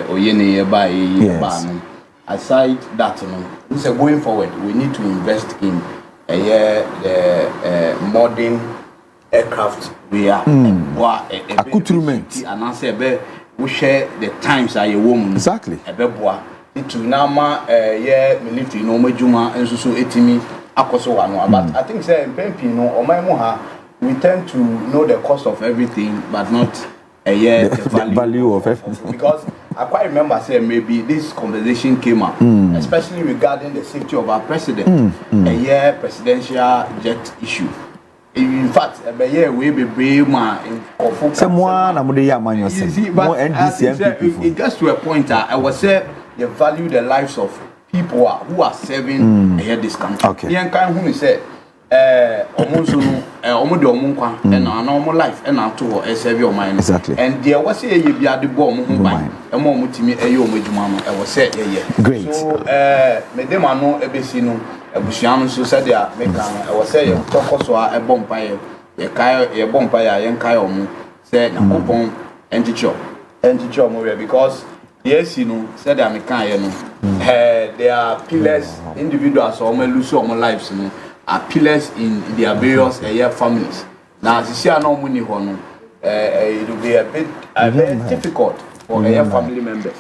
oyene bayie. Aside that, you know, going forward, we need to invest in the modern aircraft. We are accoutrement. And I say, we share the times are a woman. Exactly. To nama military no majuma and so etimi akoso wano. But I think say no or my moha we tend to know the cost of everything, but not the value of everything. Because I quite remember saying maybe this conversation came up, especially regarding the safety of our president, a presidential jet issue. In fact, we be brave man. Someone more NDC NPP. It gets to a point. I was say they value the lives of people who are serving here this country. Okay. Who said omunso no omo de omo kwa na ana omo life na ato ho serve your mind exactly and there was ye bi ade bo omo ho ban emo omo timi eye omo adwuma no e was say ye great so me dem ano ebesi no ebusua no so say dia me ka no e was say ye tokoso a e bom pa ye kai ye bom pa ye kai omo say nakopon enticho omo because yes, you know, said the American, you know, they are pillars, individuals, or lose all lives, you know, are pillars in their various families. Now, as you see, no money, it will be a bit very difficult for family members.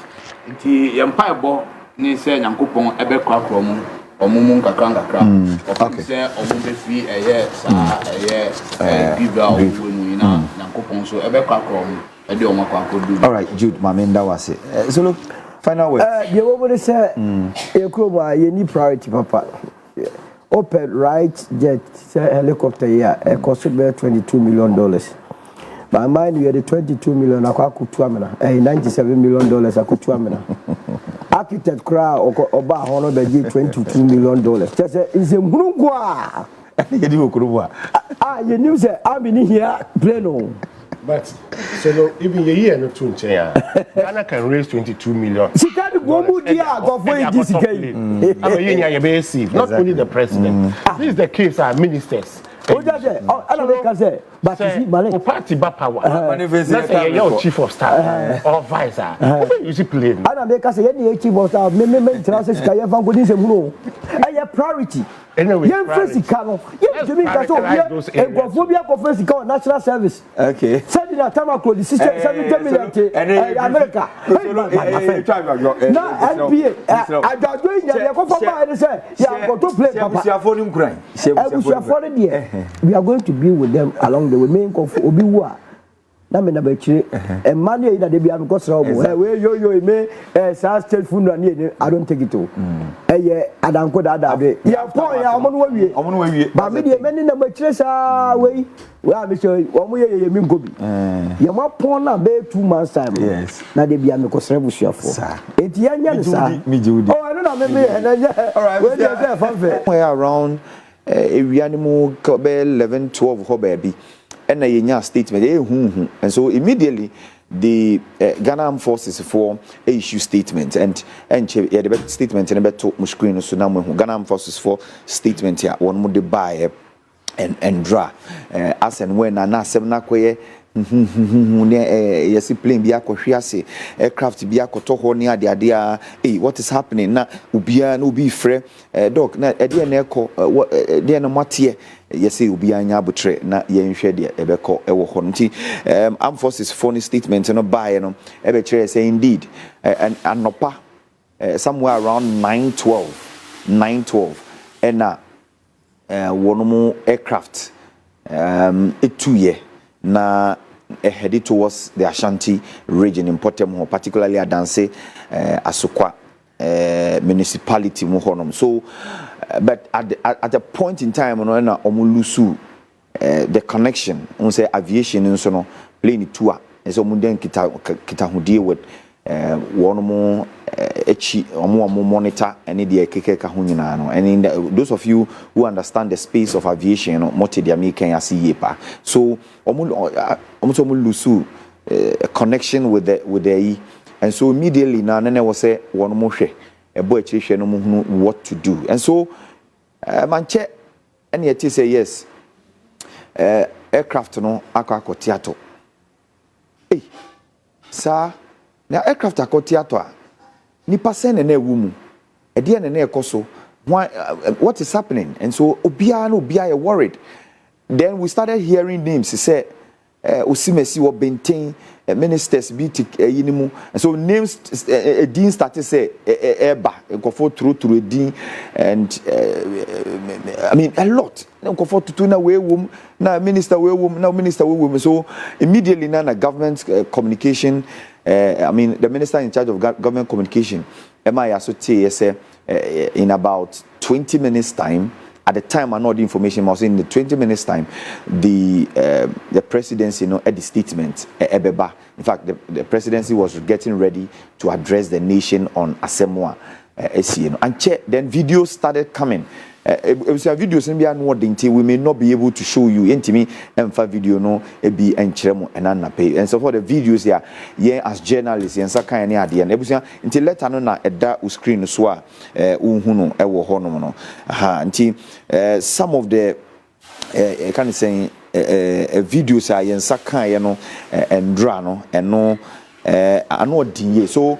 The empire ball, ni say, Yankupon, Ebe Crackroom, or Mumun Kakranga Crack, or say, or Mumbe Free, give out when we know, Yankupon, so Ebe Crackroom. All right, Jude, my man, that was it. So look, final word. You want to say, you need priority, Papa. Open right jet helicopter here, it cost about $22 million. By mind, you had the $22 million, I could $97 million, I could $2 Architect crowd or about $22 million. Just is a Mungwa. You knew that I'm in here, plano. But so no, even a year no tune Ghana can raise 22 million. She can't go for this game. Not only the president. This is the case of ministers. I don't say, but you see, Malay. Party power. Let's say your chief of staff or vice. You see, plane. I don't make us any chief of staff. Me translate kaya van go dis emuno. I priority. Anyway, you physical. You to me that and go phobia for physical national service. Okay. Said in a time ago the system 70 million America. Now NPA. I don't do it. Go for buy and say, yeah, go to play papa. We are going to be with them along the way. Main of Obiwa. Na me na ba chire e mane ida de bia me ko sra obo we yo me sa state food na ni I don't take it to ye adanko da be ya pon ya omo no wawie ba me de me ni na ba chire sa we a me show omo ye me ngobi ye ma pon na be 2 months time yes na de bia me ko sra busuafo enti ya nya sa me judi oh I know na me na all right we dey fanfare around ewianimu ko be 11 12 ho baby and a statement and so immediately the Ghana Armed Forces for issue statement and the statement and about to screen so now Ghana Armed Forces for statement here one more buy and draw as and when na semna koye yes plane bi akohwe aircraft bi akoto ho ne ade what is happening na ubia na obi frɛ doc na ade na ekɔ de na matie yes ubia nya abotre na yenhwɛ de ebekɔ ewo ho nti Armed Forces for statement no buy no ebe kire say indeed and anopa somewhere around 9:12 and one more aircraft etuye na headed towards the Ashanti region in Portemo, particularly Adanse, Asokwa municipality Muhonom. So, but at a point in time, when Omulusu, the connection, on say aviation, and so no plane tour, and so munden kita deal with one more monitor and the keke and those of you who understand the space of aviation multi dia making as yepa so almost lose connection with the and so immediately now nene was say one more hwe e boy chihwe no mu what to do and so manche and yet say yes aircraft no akọ theater eh sa na aircraft akọ theater nipa sen na ewu mu e de na ekoso what is happening and so obia worried then we started hearing names he said osimesi wo benten ministers BT yinimu and so names dean started say eba nkofo true dean and I mean a lot nkofo tutu na we wom na minister we wom so immediately na government communication I mean the minister in charge of government communication in about 20 minutes time at the time I know the information was in the 20 minutes time the presidency at the statement ebeba in fact the presidency was getting ready to address the nation on Asemwa and then videos started coming ebusia videos no bia no odinti we may not be able to show you entimi emfa video no ebi enkyeremo enana pay and so for the videos here yen as journalists yen sakan ne ade na ebusia nti letter no na eda o screen so a unhu no ewo honom no aha nti some of the can say videos a yen sakan ye no endra no eno so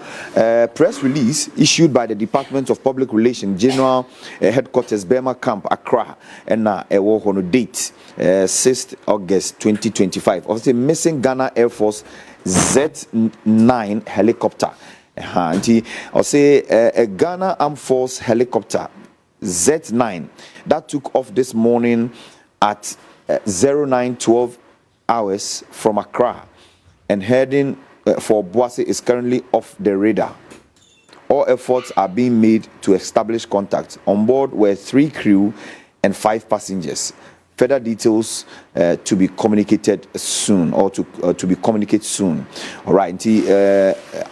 press release issued by the Department of Public Relations General Headquarters Burma Camp Accra and ewo hono date 6th August 2025 of the missing Ghana Air Force Z9 helicopter I'll say a Ghana Armed Force helicopter Z9 that took off this morning at 09:12 hours from Accra and heading for Boadu is currently off the radar. All efforts are being made to establish contact. On board were 3 crew and 5 passengers. Further details to be communicated soon, or to be communicated soon. All right.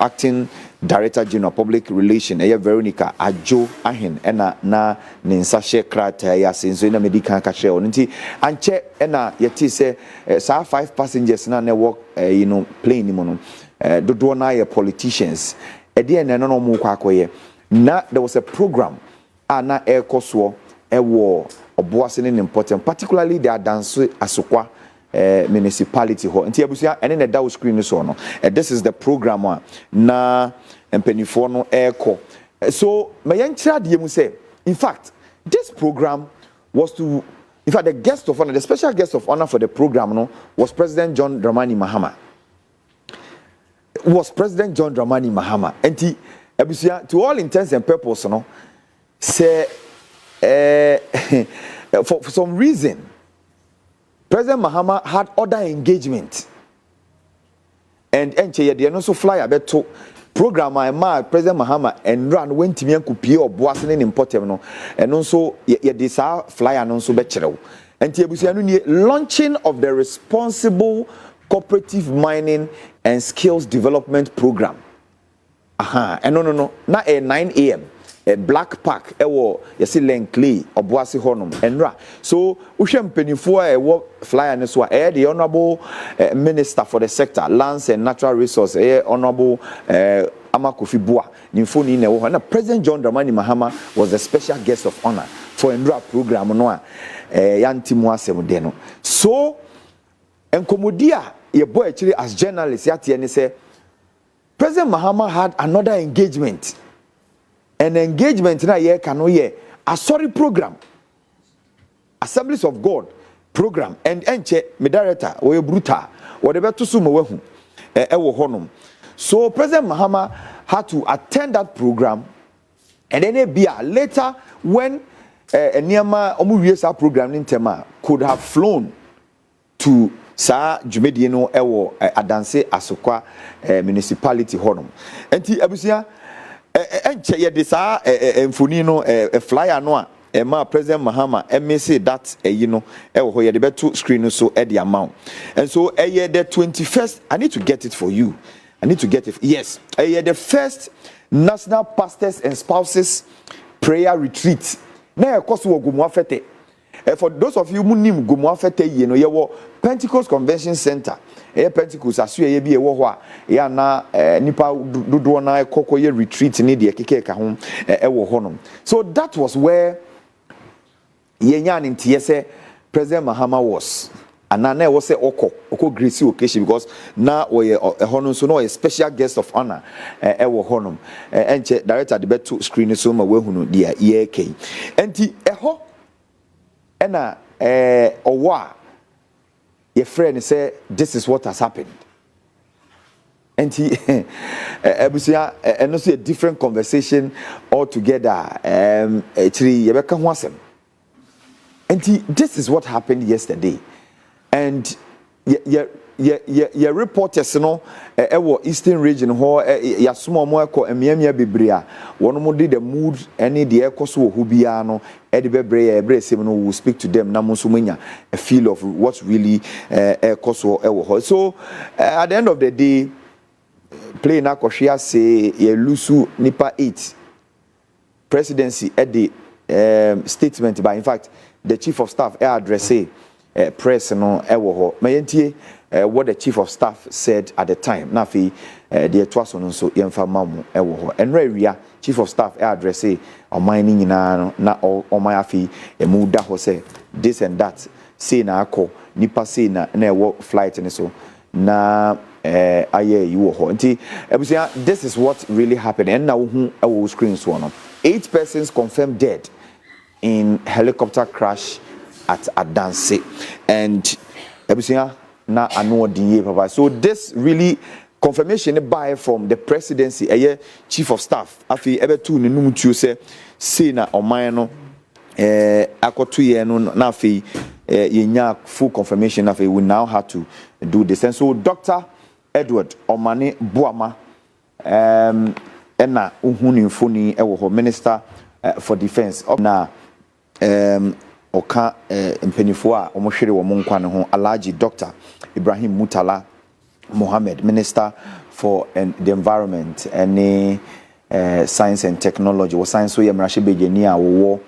Acting Director General Public Relations, Veronica Ajo Ahin, na ninsa share krata ya senso na medical kashe onti anche na yeti se 5 passengers na work plane ni mono dodo na ye politicians ede na no mo kwa akoye na there was a program na air koso ewo oboase ne important, particularly the Adanso Asokwa municipality ho nti abusia ene na dawo screen so no this is the program na empenifo no airco so mayenchira de mu say in fact this program was to in fact the special guest of honor for the program no was President John Dramani Mahama nti abusia to all intents and purposes no say for some reason President Mahama had other engagement and enche ye no so flyer beto program ma President Mahama and run went to me kupie oboase ne important no and so ye de sa flyer no so be kirew enti ebusia no nie launching of the responsible cooperative mining and skills development program and no na 9 a.m. a black pack ewo yesi Lenkley oboase honum enra so uhwe mpenifo ewo flyer ne so the honorable minister for the sector lands and natural resources honorable Amakofi Boa nimfoni ne wo na President John Dramani Mahama was the special guest of honor for enra program no a yantimu asem de no so enkomodia ye boy actually as journalist yate ne say President Mahama had another engagement. An engagement na ye kano ye a sorry program, Assemblies of God program, and enche me director we bruta whatever to sumo wehu ewo honum. So President Mahama had to attend that program, and then later when Niama Omuwiesa program in Tema could have flown to Sa Jumedieno ewo Adanse Asokwa municipality honum. Enti abusia enche ye de sa emfoni no flyer no a ma President Mahama say that no ho ye de beto screen so e the amount and so the 21st I need to get it for you. Yes, the first National Pastors and Spouses Prayer Retreat na ekoso Ogumuafete. For those of you who nim Ogumuafete ye no ye wo Pentecost Convention Center Pentecost asu ye bi e wo ho a ya na nipa dodo na kokoye retreat ni de keke ka ho e wo ho no. So that was where ye nya ntie say President Mahama was and na e wo say oko grace occasion because na we ho no so no a special guest of honor e wo ho no enche director de beto screen so ma we hu no de ye kai enti e ho e na owo a your friend say this is what has happened and he and also a different conversation altogether actually yebeka ho asem and this is what happened yesterday and your reporters no ewo eastern region ho yasoma mo ekọ emiamia bebrea wono mo de the mood any de ekoso wo bia no e de bebre ebresem no will speak to them na mo so manya a feel of what really ekoso ewo ho so at the end of the day play na kohwea say ye lusu nipa 8 presidency e de statement by in fact the chief of staff address press no ewo ho mayentie what the chief of staff said at the time na fi the etwaso no so yemfa mamu ewo ho enra wia chief of staff address oman ni nyina na oman afi emu da ho say this and that say na akọ nipa say na ewo flight ni so na aye you ho nti ebusia this is what really happened and na hu ewo screen so no 8 persons confirmed dead in helicopter crash at Adanse and ebusia na ano dinye papa. So this really confirmation by from the presidency chief of staff afi ebetu ne numtuo say na oman no akoto ye no na afi yenya full confirmation na afi we now have to do this. And so Dr. Edward Omane Boama ena uhuni mfoni ewo ho minister for defense na oka mpenifo a omohwere wo nkwa ne ho Alhaji Dr. Ibrahim Mutala Mohammed, Minister for the Environment and Science and Technology. Was science so yemrashe bejenia wo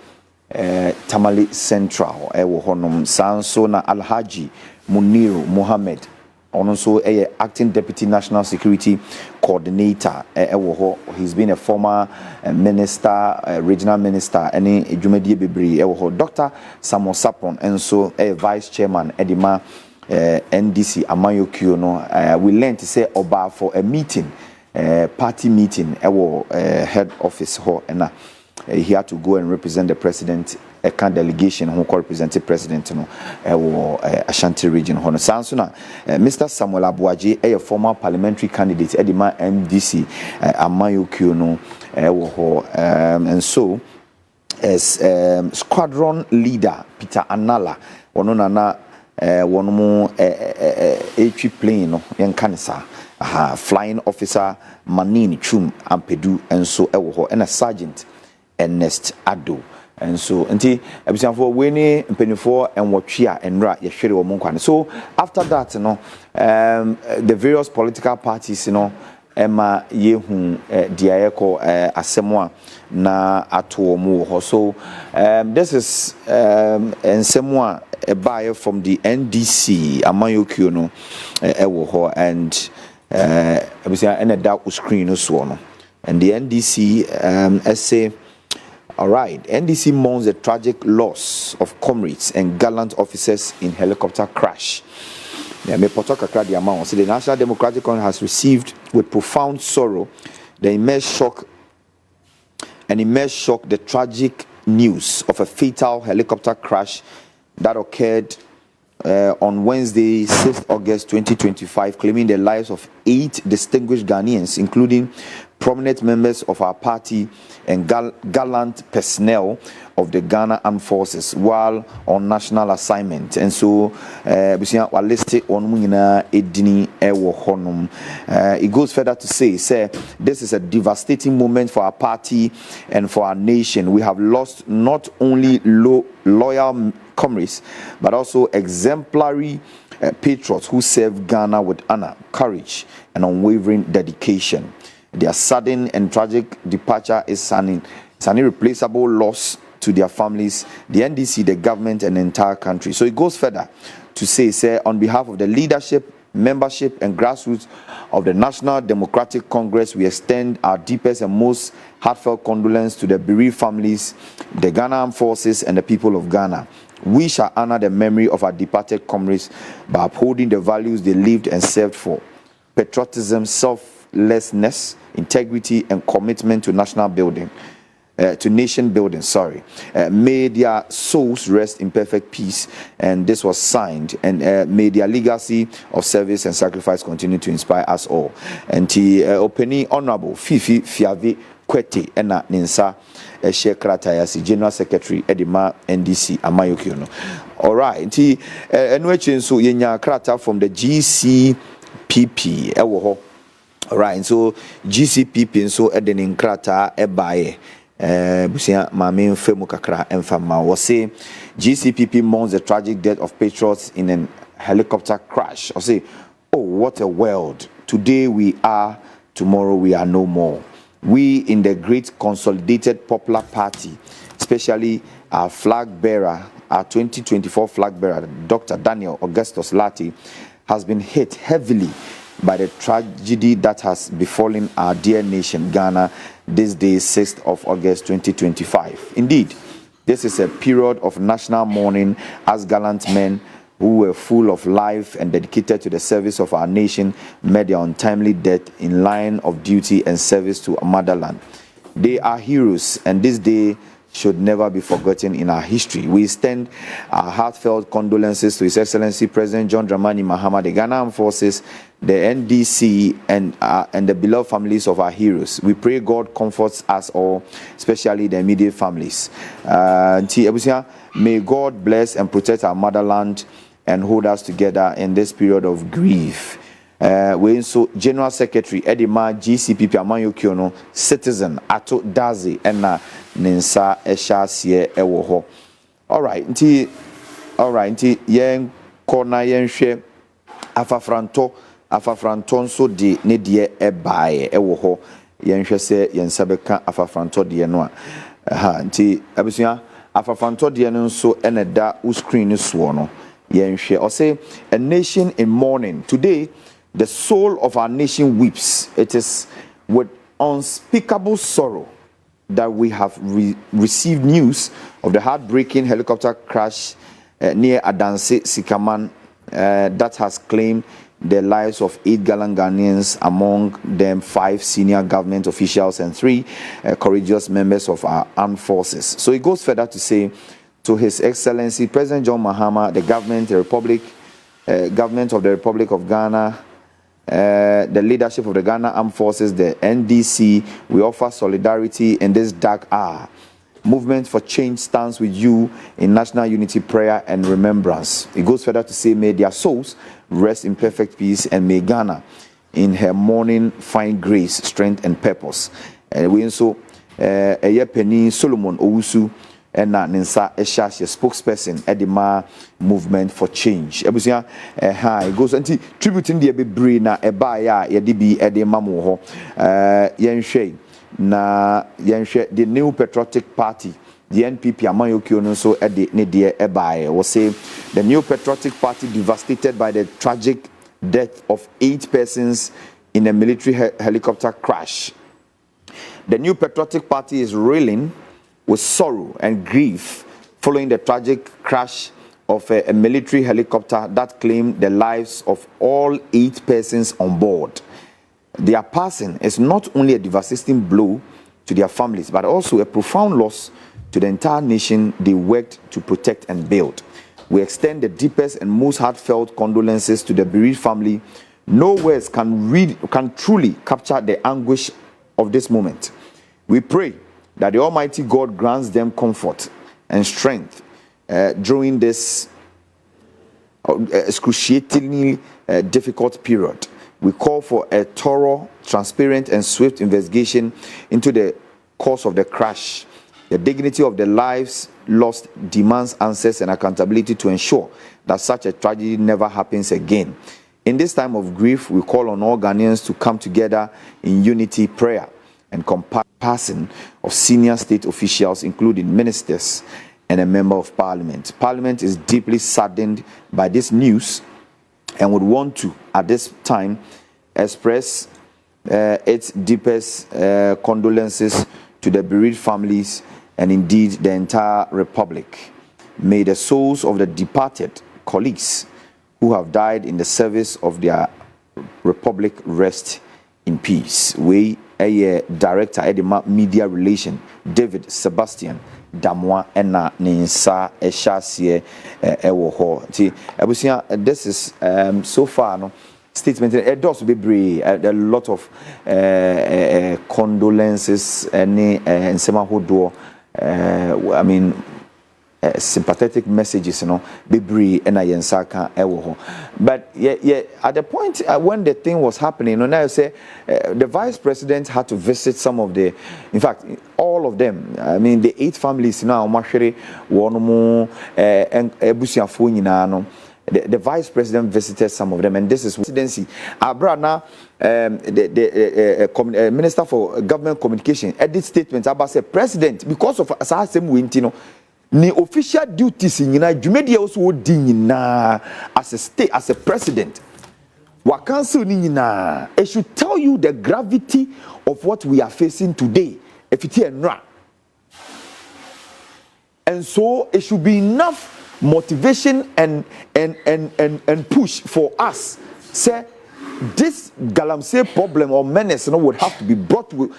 Tamale Central wo honom sanso na Alhaji Muniru Mohammed also acting deputy national security coordinator he's been a former minister regional minister any Jumedi Bibri Dr. Samuel Sapon and so a vice chairman Edima NDC Amayokio no we learned to say oba for a meeting party meeting head office ho and he had to go and represent the president a can delegation who represented president no Ashanti region ho no sansuna Mr. Samuel Abuaje a former parliamentary candidate Edima NDC Amayokio no and so as squadron leader Peter Anala ono na one more HE plane no yankanisa flying officer Manini Chum Ampedu and so ewo and a sergeant Ernest Ado and so nti ebisanfo we ni mpenifo enwotwe a enra ye hwere wo nkwane. So after that no the various political parties no ema yehu diayeko asemo na ato mu ho. So this is ensemo a buyer from the NDC Amayokio no ewo ho and ebusia ena da screen so no and the NDC say all right, NDC mourns the tragic loss of comrades and gallant officers in helicopter crash. The National Democratic Congress has received with profound sorrow the immense shock the tragic news of a fatal helicopter crash that occurred on Wednesday, 6th August 2025, claiming the lives of 8 distinguished Ghanaians, including prominent members of our party and gallant personnel of the Ghana Armed Forces while on national assignment. And so it goes further to say this is a devastating moment for our party and for our nation. We have lost not only loyal comrades but also exemplary patriots who serve Ghana with honor, courage and unwavering dedication. Their sudden and tragic departure is an irreplaceable loss to their families, the NDC, the government, and the entire country. So it goes further to say, on behalf of the leadership, membership, and grassroots of the National Democratic Congress, we extend our deepest and most heartfelt condolence to the bereaved families, the Ghana Armed Forces, and the people of Ghana. We shall honor the memory of our departed comrades by upholding the values they lived and served for: patriotism, selflessness, integrity, and commitment to national building. To nation building, may their souls rest in perfect peace. And this was signed, and may their legacy of service and sacrifice continue to inspire us all. And the opening Honorable Fifi Fiavi Kwete ena Ninsa Share Kratayasi, General Secretary Edima NDC Amayokio no. All right, the NUH so yenya krata from the GCPP ewo. All right, so GCPP so edenin krata ebaye. Busia Mami Femu Kakra Enfama was say GCPP mourns the tragic death of patriots in a helicopter crash. Or say, oh, what a world. Today we are, tomorrow we are no more. We in the great consolidated popular party especially our flag bearer, our 2024 flag bearer, Dr. Daniel Augustus Lati, has been hit heavily by the tragedy that has befallen our dear nation, Ghana, this day, 6th of August 2025. Indeed, this is a period of national mourning as gallant men who were full of life and dedicated to the service of our nation met their untimely death in line of duty and service to our motherland. They are heroes, and this day should never be forgotten in our history. We extend our heartfelt condolences to His Excellency President John Dramani Mahama, the Ghana Armed Forces, the NDC, and the beloved families of our heroes. We pray God comforts us all, especially the immediate families. May God bless and protect our motherland and hold us together in this period of grief. We so General Secretary Edima GCPP Amanyo Kiono citizen Ato Dazi ena Ninsa Eshasie Ewoho. All right, nti yen kona yen hwe afafranto so di ne de ebae ewoho yen hwe se yen sabeka afafranto de no a nti abusua afafranto de no so eneda u screen so no yen hwe o say a nation in mourning. Today the soul of our nation weeps. It is with unspeakable sorrow that we have received news of the heartbreaking helicopter crash near Adanse Sikaman that has claimed the lives of 8 gallant Ghanaians, among them 5 senior government officials and 3 courageous members of our armed forces. So it goes further to say, to His Excellency President John Mahama, the government of the Republic of Ghana, the leadership of the Ghana Armed Forces, the NDC, we offer solidarity in this dark hour. Movement for Change stands with you in national unity, prayer, and remembrance. It goes further to say, may their souls rest in perfect peace, and may Ghana, in her mourning, find grace, strength, and purpose. And we also, Penny Solomon Owusu, and Ninsa Eshash, spokesperson Edima Movement for Change. Ebusia it goes anti tributing the bebre na ebaya yedibi edema mo ho yenhwe na yenhwe the New Patriotic Party, the NPP Amayokio no so ede ne de ebaya was say the New Patriotic Party devastated by the tragic death of 8 persons in a military helicopter crash. The New Patriotic Party is reeling with sorrow and grief following the tragic crash of a military helicopter that claimed the lives of all 8 persons on board. Their passing is not only a devastating blow to their families, but also a profound loss to the entire nation they worked to protect and build. We extend the deepest and most heartfelt condolences to the bereaved family. No words can truly capture the anguish of this moment. We pray that the Almighty God grants them comfort and strength during this excruciatingly difficult period. We call for a thorough, transparent, and swift investigation into the cause of the crash. The dignity of the lives lost demands answers and accountability to ensure that such a tragedy never happens again. In this time of grief, we call on all Ghanaians to come together in unity, prayer, and compassion of senior state officials, including ministers and a member of parliament. Parliament is deeply saddened by this news and would want to, at this time, express its deepest condolences to the bereaved families and indeed the entire republic. May the souls of the departed colleagues who have died in the service of their republic rest in peace. We Director Edema Media Relation David Sebastian Damwa ena ninsa eshasie ewoho. Abusia, this is so far no statement. It does be a lot of condolences and nsema I mean sympathetic messages, Bibri and Ayensaka Ewoho. But yeah, at the point when the thing was happening, now you say the vice president had to visit some of the, in fact, all of them. I mean, the 8 families now, Mashiri, Wonomo, and Ebusiafo, the vice president visited some of them, and this is presidency. Abrana, the minister for government communication, edit statement about the president because of assassin wintino. Ni official duties in United also ding as a state, as a president. Wakansu nina. It should tell you the gravity of what we are facing today. If it is not. And so it should be enough motivation and push for us. Say this Galamsey problem or menace would have to be brought with.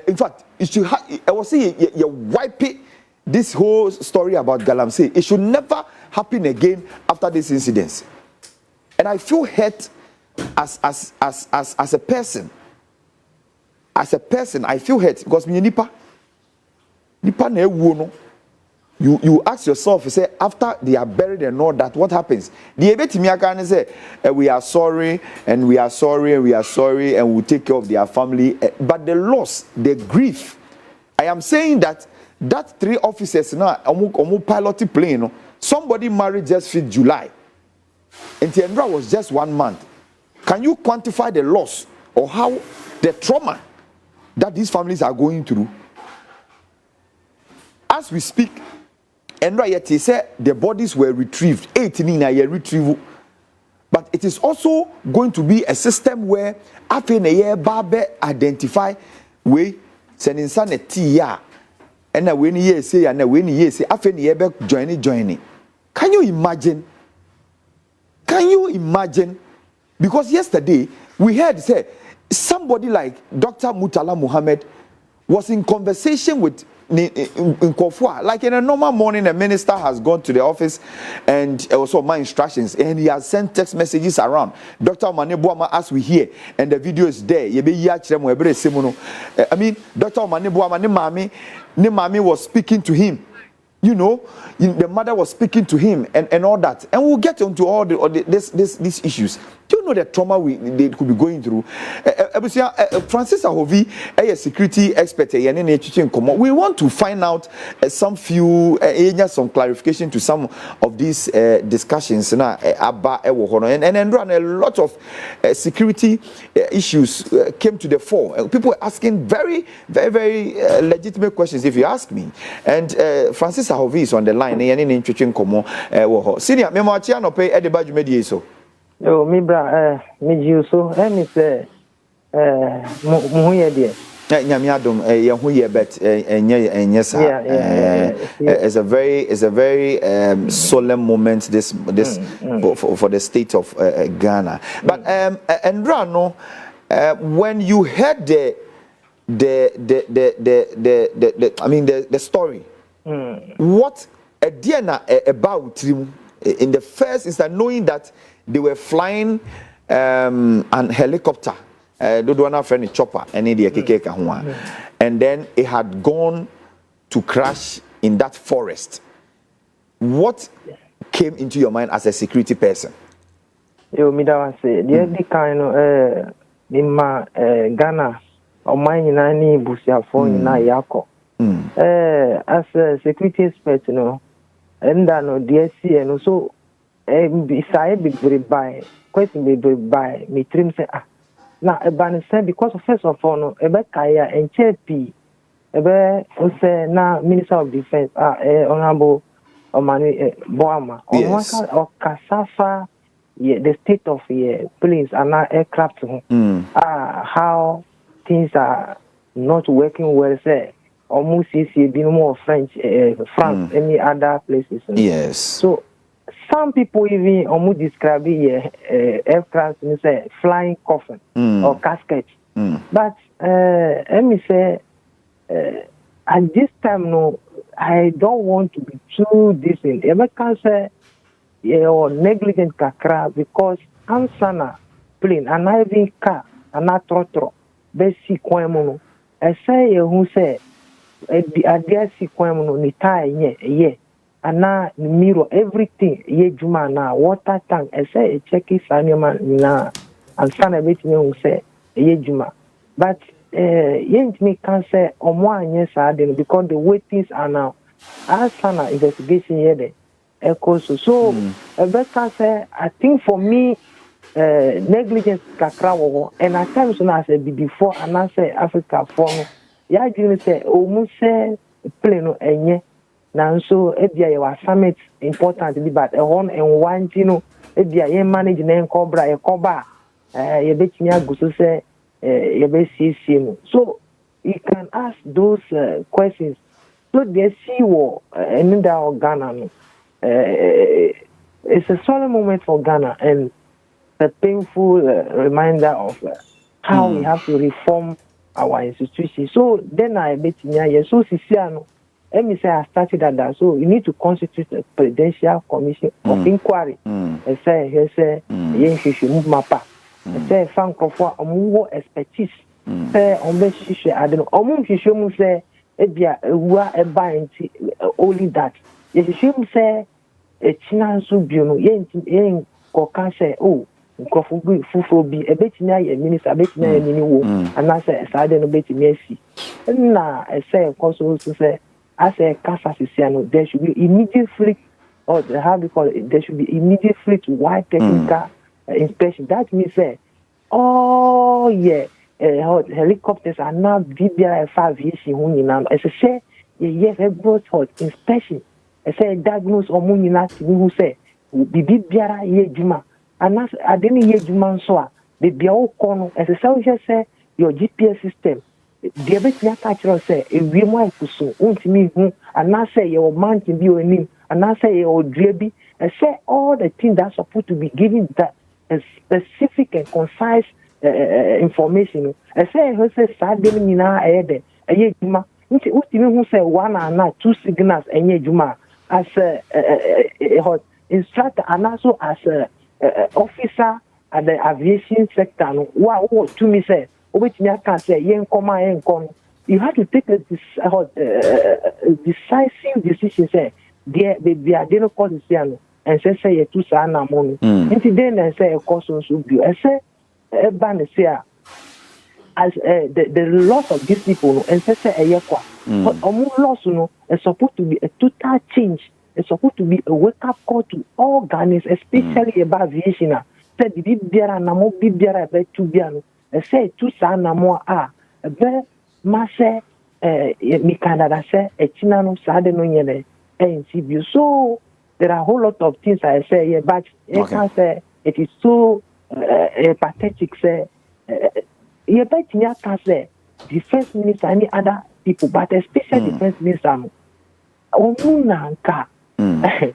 In fact, it should. I was saying you wipe it. This whole story about Galamsey, it should never happen again after this incident. And I feel hurt as a person. As a person, I feel hurt because me nipa na ewu no. You ask yourself, you say, after they are buried and all that, what happens? The ebetimi aka say, we are sorry and we are sorry and we are sorry and we take care of their family. But the loss, the grief, I am saying that 3 officers now, omu piloting plane, somebody married just 5th July. And Tiendra was just 1 month. Can you quantify the loss or how the trauma that these families are going through? As we speak, and right he said the bodies were retrieved, 18 in a year retrieval. But it is also going to be a system where after a year barbe identify we sending son a tia and a when ye say and a when ye say after a year joining. Can you imagine? Can you imagine? Because yesterday we heard say somebody like Dr. Murtala Muhammad was in conversation with in Kofua. Like in a normal morning, a minister has gone to the office and also my instructions, and he has sent text messages around. Dr. Manebuama, as we hear, and the video is there. I mean, Dr. Manebuama, ne mami was speaking to him. You know, the mother was speaking to him and all that. And we'll get into all these issues. Do you know the trauma they could be going through? Francis Ahovi, a security expert, we want to find out some clarification to some of these discussions. And run a lot of security issues came to the fore. People were asking very, very, very legitimate questions, if you ask me. And Francis Ahovi is on the line. Senior, Memo pay Edeba Jumedi. Yo, mi bra, mi jiuso, mi say, muhuye die. Nyami adom, yehuye bet, yes, it's a very solemn moment for the state of Ghana. But Andra, no, when you heard the story, what a diana about in the first is that knowing that they were flying an helicopter, friendly chopper, and then it had gone to crash in that forest. What came into your mind as a security person? Yo, me da say, the kind of Ghana, or mine in any busia phone na yako. As a security expert, you know, and I know DSC and also. Beside be very by question be very by me trim say now a ban say because of first of all no ebe kaya and chairp ebe say na Minister of Defense honorable Omani Boama or Kasafa the state of planes and aircraft how things are not working well say almost see be more France any other places. Yes. So some people even almost describe aircraft and say flying coffin or casket. But let me say at this time no, I don't want to be too decent. I can say or negligent kakra because I'm sana plane and I even car and not trotro. Besi kwemo. I say who say the si kwemo ni tie ye. Ana mirror everything ye juma na water tank I say check it man na and sana bit me say ye juma but ye me can say omo anye sa because the way things are now as sana investigation here there echo so better say I think for me negligence kakra wo and at times when I say before and I say Africa for no ya dwene say omu say play no enye nanso ebia ye wa summit important bi but ehon en one no ebia ye manage na enkobra ye koba ye betimi aguso say ye be see no so you can ask those questions so they see what in Ghana no it's a solemn moment for Ghana and a painful reminder of how we have to reform our institutions. So then I bet so Sisiano, let me say I started at that. So you need to constitute a presidential commission of inquiry. I say, move mapa. I say, fan for more expertise. Say, on the issue, I don't know. Omun Shishu say, only that. Yes, she say, a china subuno, yen koka say, oh. Nkofu fufu bi ebetimi aye minister ebetimi aye mini wo anase saade no betimi asi na say koso say as a kasa sisiano there should be immediately or how do you call it there should be immediately to wide technical inspection that means say oh yeah helicopters are now BBI 5 years hu nyina as say yes brought hot inspection say diagnose omu nyina ti hu say bibi biara ye djuma anas adeni ye djuma nso a be bia wo kono as say your GPS system the betia catch say ewie mo ikuso untimi hu anas say your mountain bi onim anas say your dua bi say all the things that supposed to be given that specific and concise information say sadeni nyina ayede aye djuma nti utimi hu say one and two signals enye djuma as hot instructor and also as officer at the aviation sector no wa to me say obetimi aka say yen koma yen kon you have to take a decisive decision say there be are no cause no and say you to sa na mo no nti then and say e cause so bi e say e ba ne say as the loss of these people no and say e kwa but omo loss no is supposed to be a total change. It's supposed to be a wake-up call to all Ghanaians, especially about aviation. Say the bibiara namo bibiara be tubiano. Say two sa namo be mase mi Canada say echina no sa de no nyele NCB. So there are a whole lot of things I say yeah, but I can say it is so pathetic. Say you bet me can say defense minister any other people, but especially defense minister. Omunanka. The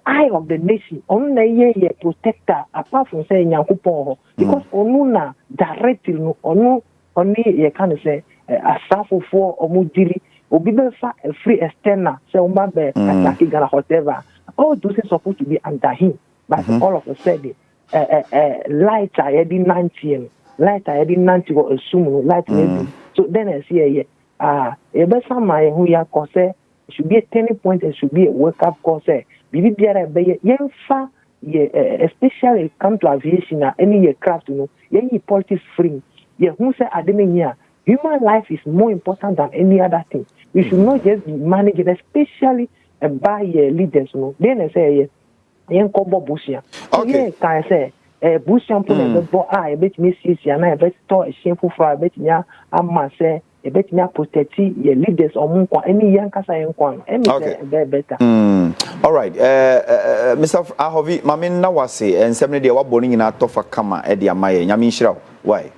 eye of the nation only ye protector apart from saying Yankupon because onuna directly no only ye can say a staff for omudiri obibefa a free external say umbabe attacking Ghana whatever all those is supposed to be under him but all of a sudden light are heading 90 or assume light maybe so then I see ebesa my who ya cause it should be a turning point. It should be a wake-up call. Say, bibi biara be yenfa especially come to aviation any aircraft. You know, ye politics free. Ye who say ademenya human life is more important than any other thing. You should not just be managing, especially by leaders. You know, then I say yen kobo busia. Okay, can I say busia put the bo bet me see and I bet store a shameful for a bet ya amma say. Betting protect your leaders or any young casa and one. Better. All right, Mr. Ahovi, Mamin Nawasi, and 70 day what boning in our Tofa Kama, Eddie Amaye, Yamin Shrow. Why?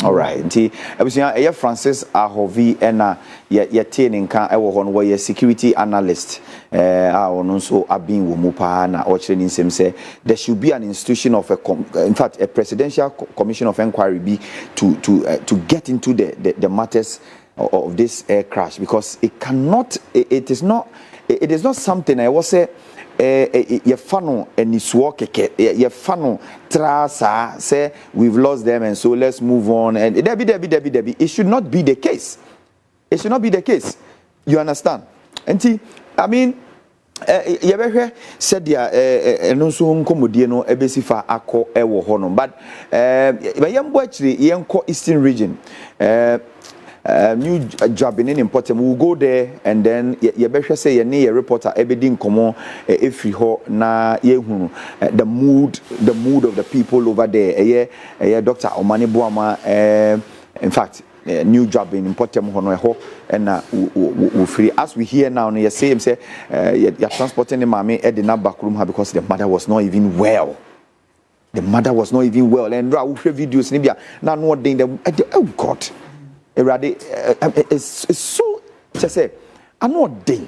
All right, I was here, Francis Ahovi, and your training can I was on where your security analyst. I also have been Wumupana or training him say there should be an institution of in fact, a presidential commission of inquiry be to get into the matters of this air crash because it cannot, it is not something I was say. Your funnel and it's work your funnel trasa say we've lost them and so let's move on and Debbie. It should not be the case. It should not be the case. You understand? And I mean, yebehwe said ya eno so nkomodie no ebesifa akọ ewo ho no but yembo actually yenko eastern region new job in important. We'll go there and then you better say you need a reporter everything come on if you na the mood of the people over there. Dr. Omani Boama in fact new job in important and we free as we hear now you say you're transporting the mommy at the back room because the mother was not even well. The mother was not even well. And I will show videos now no thing oh God. It's so just say I'm not day.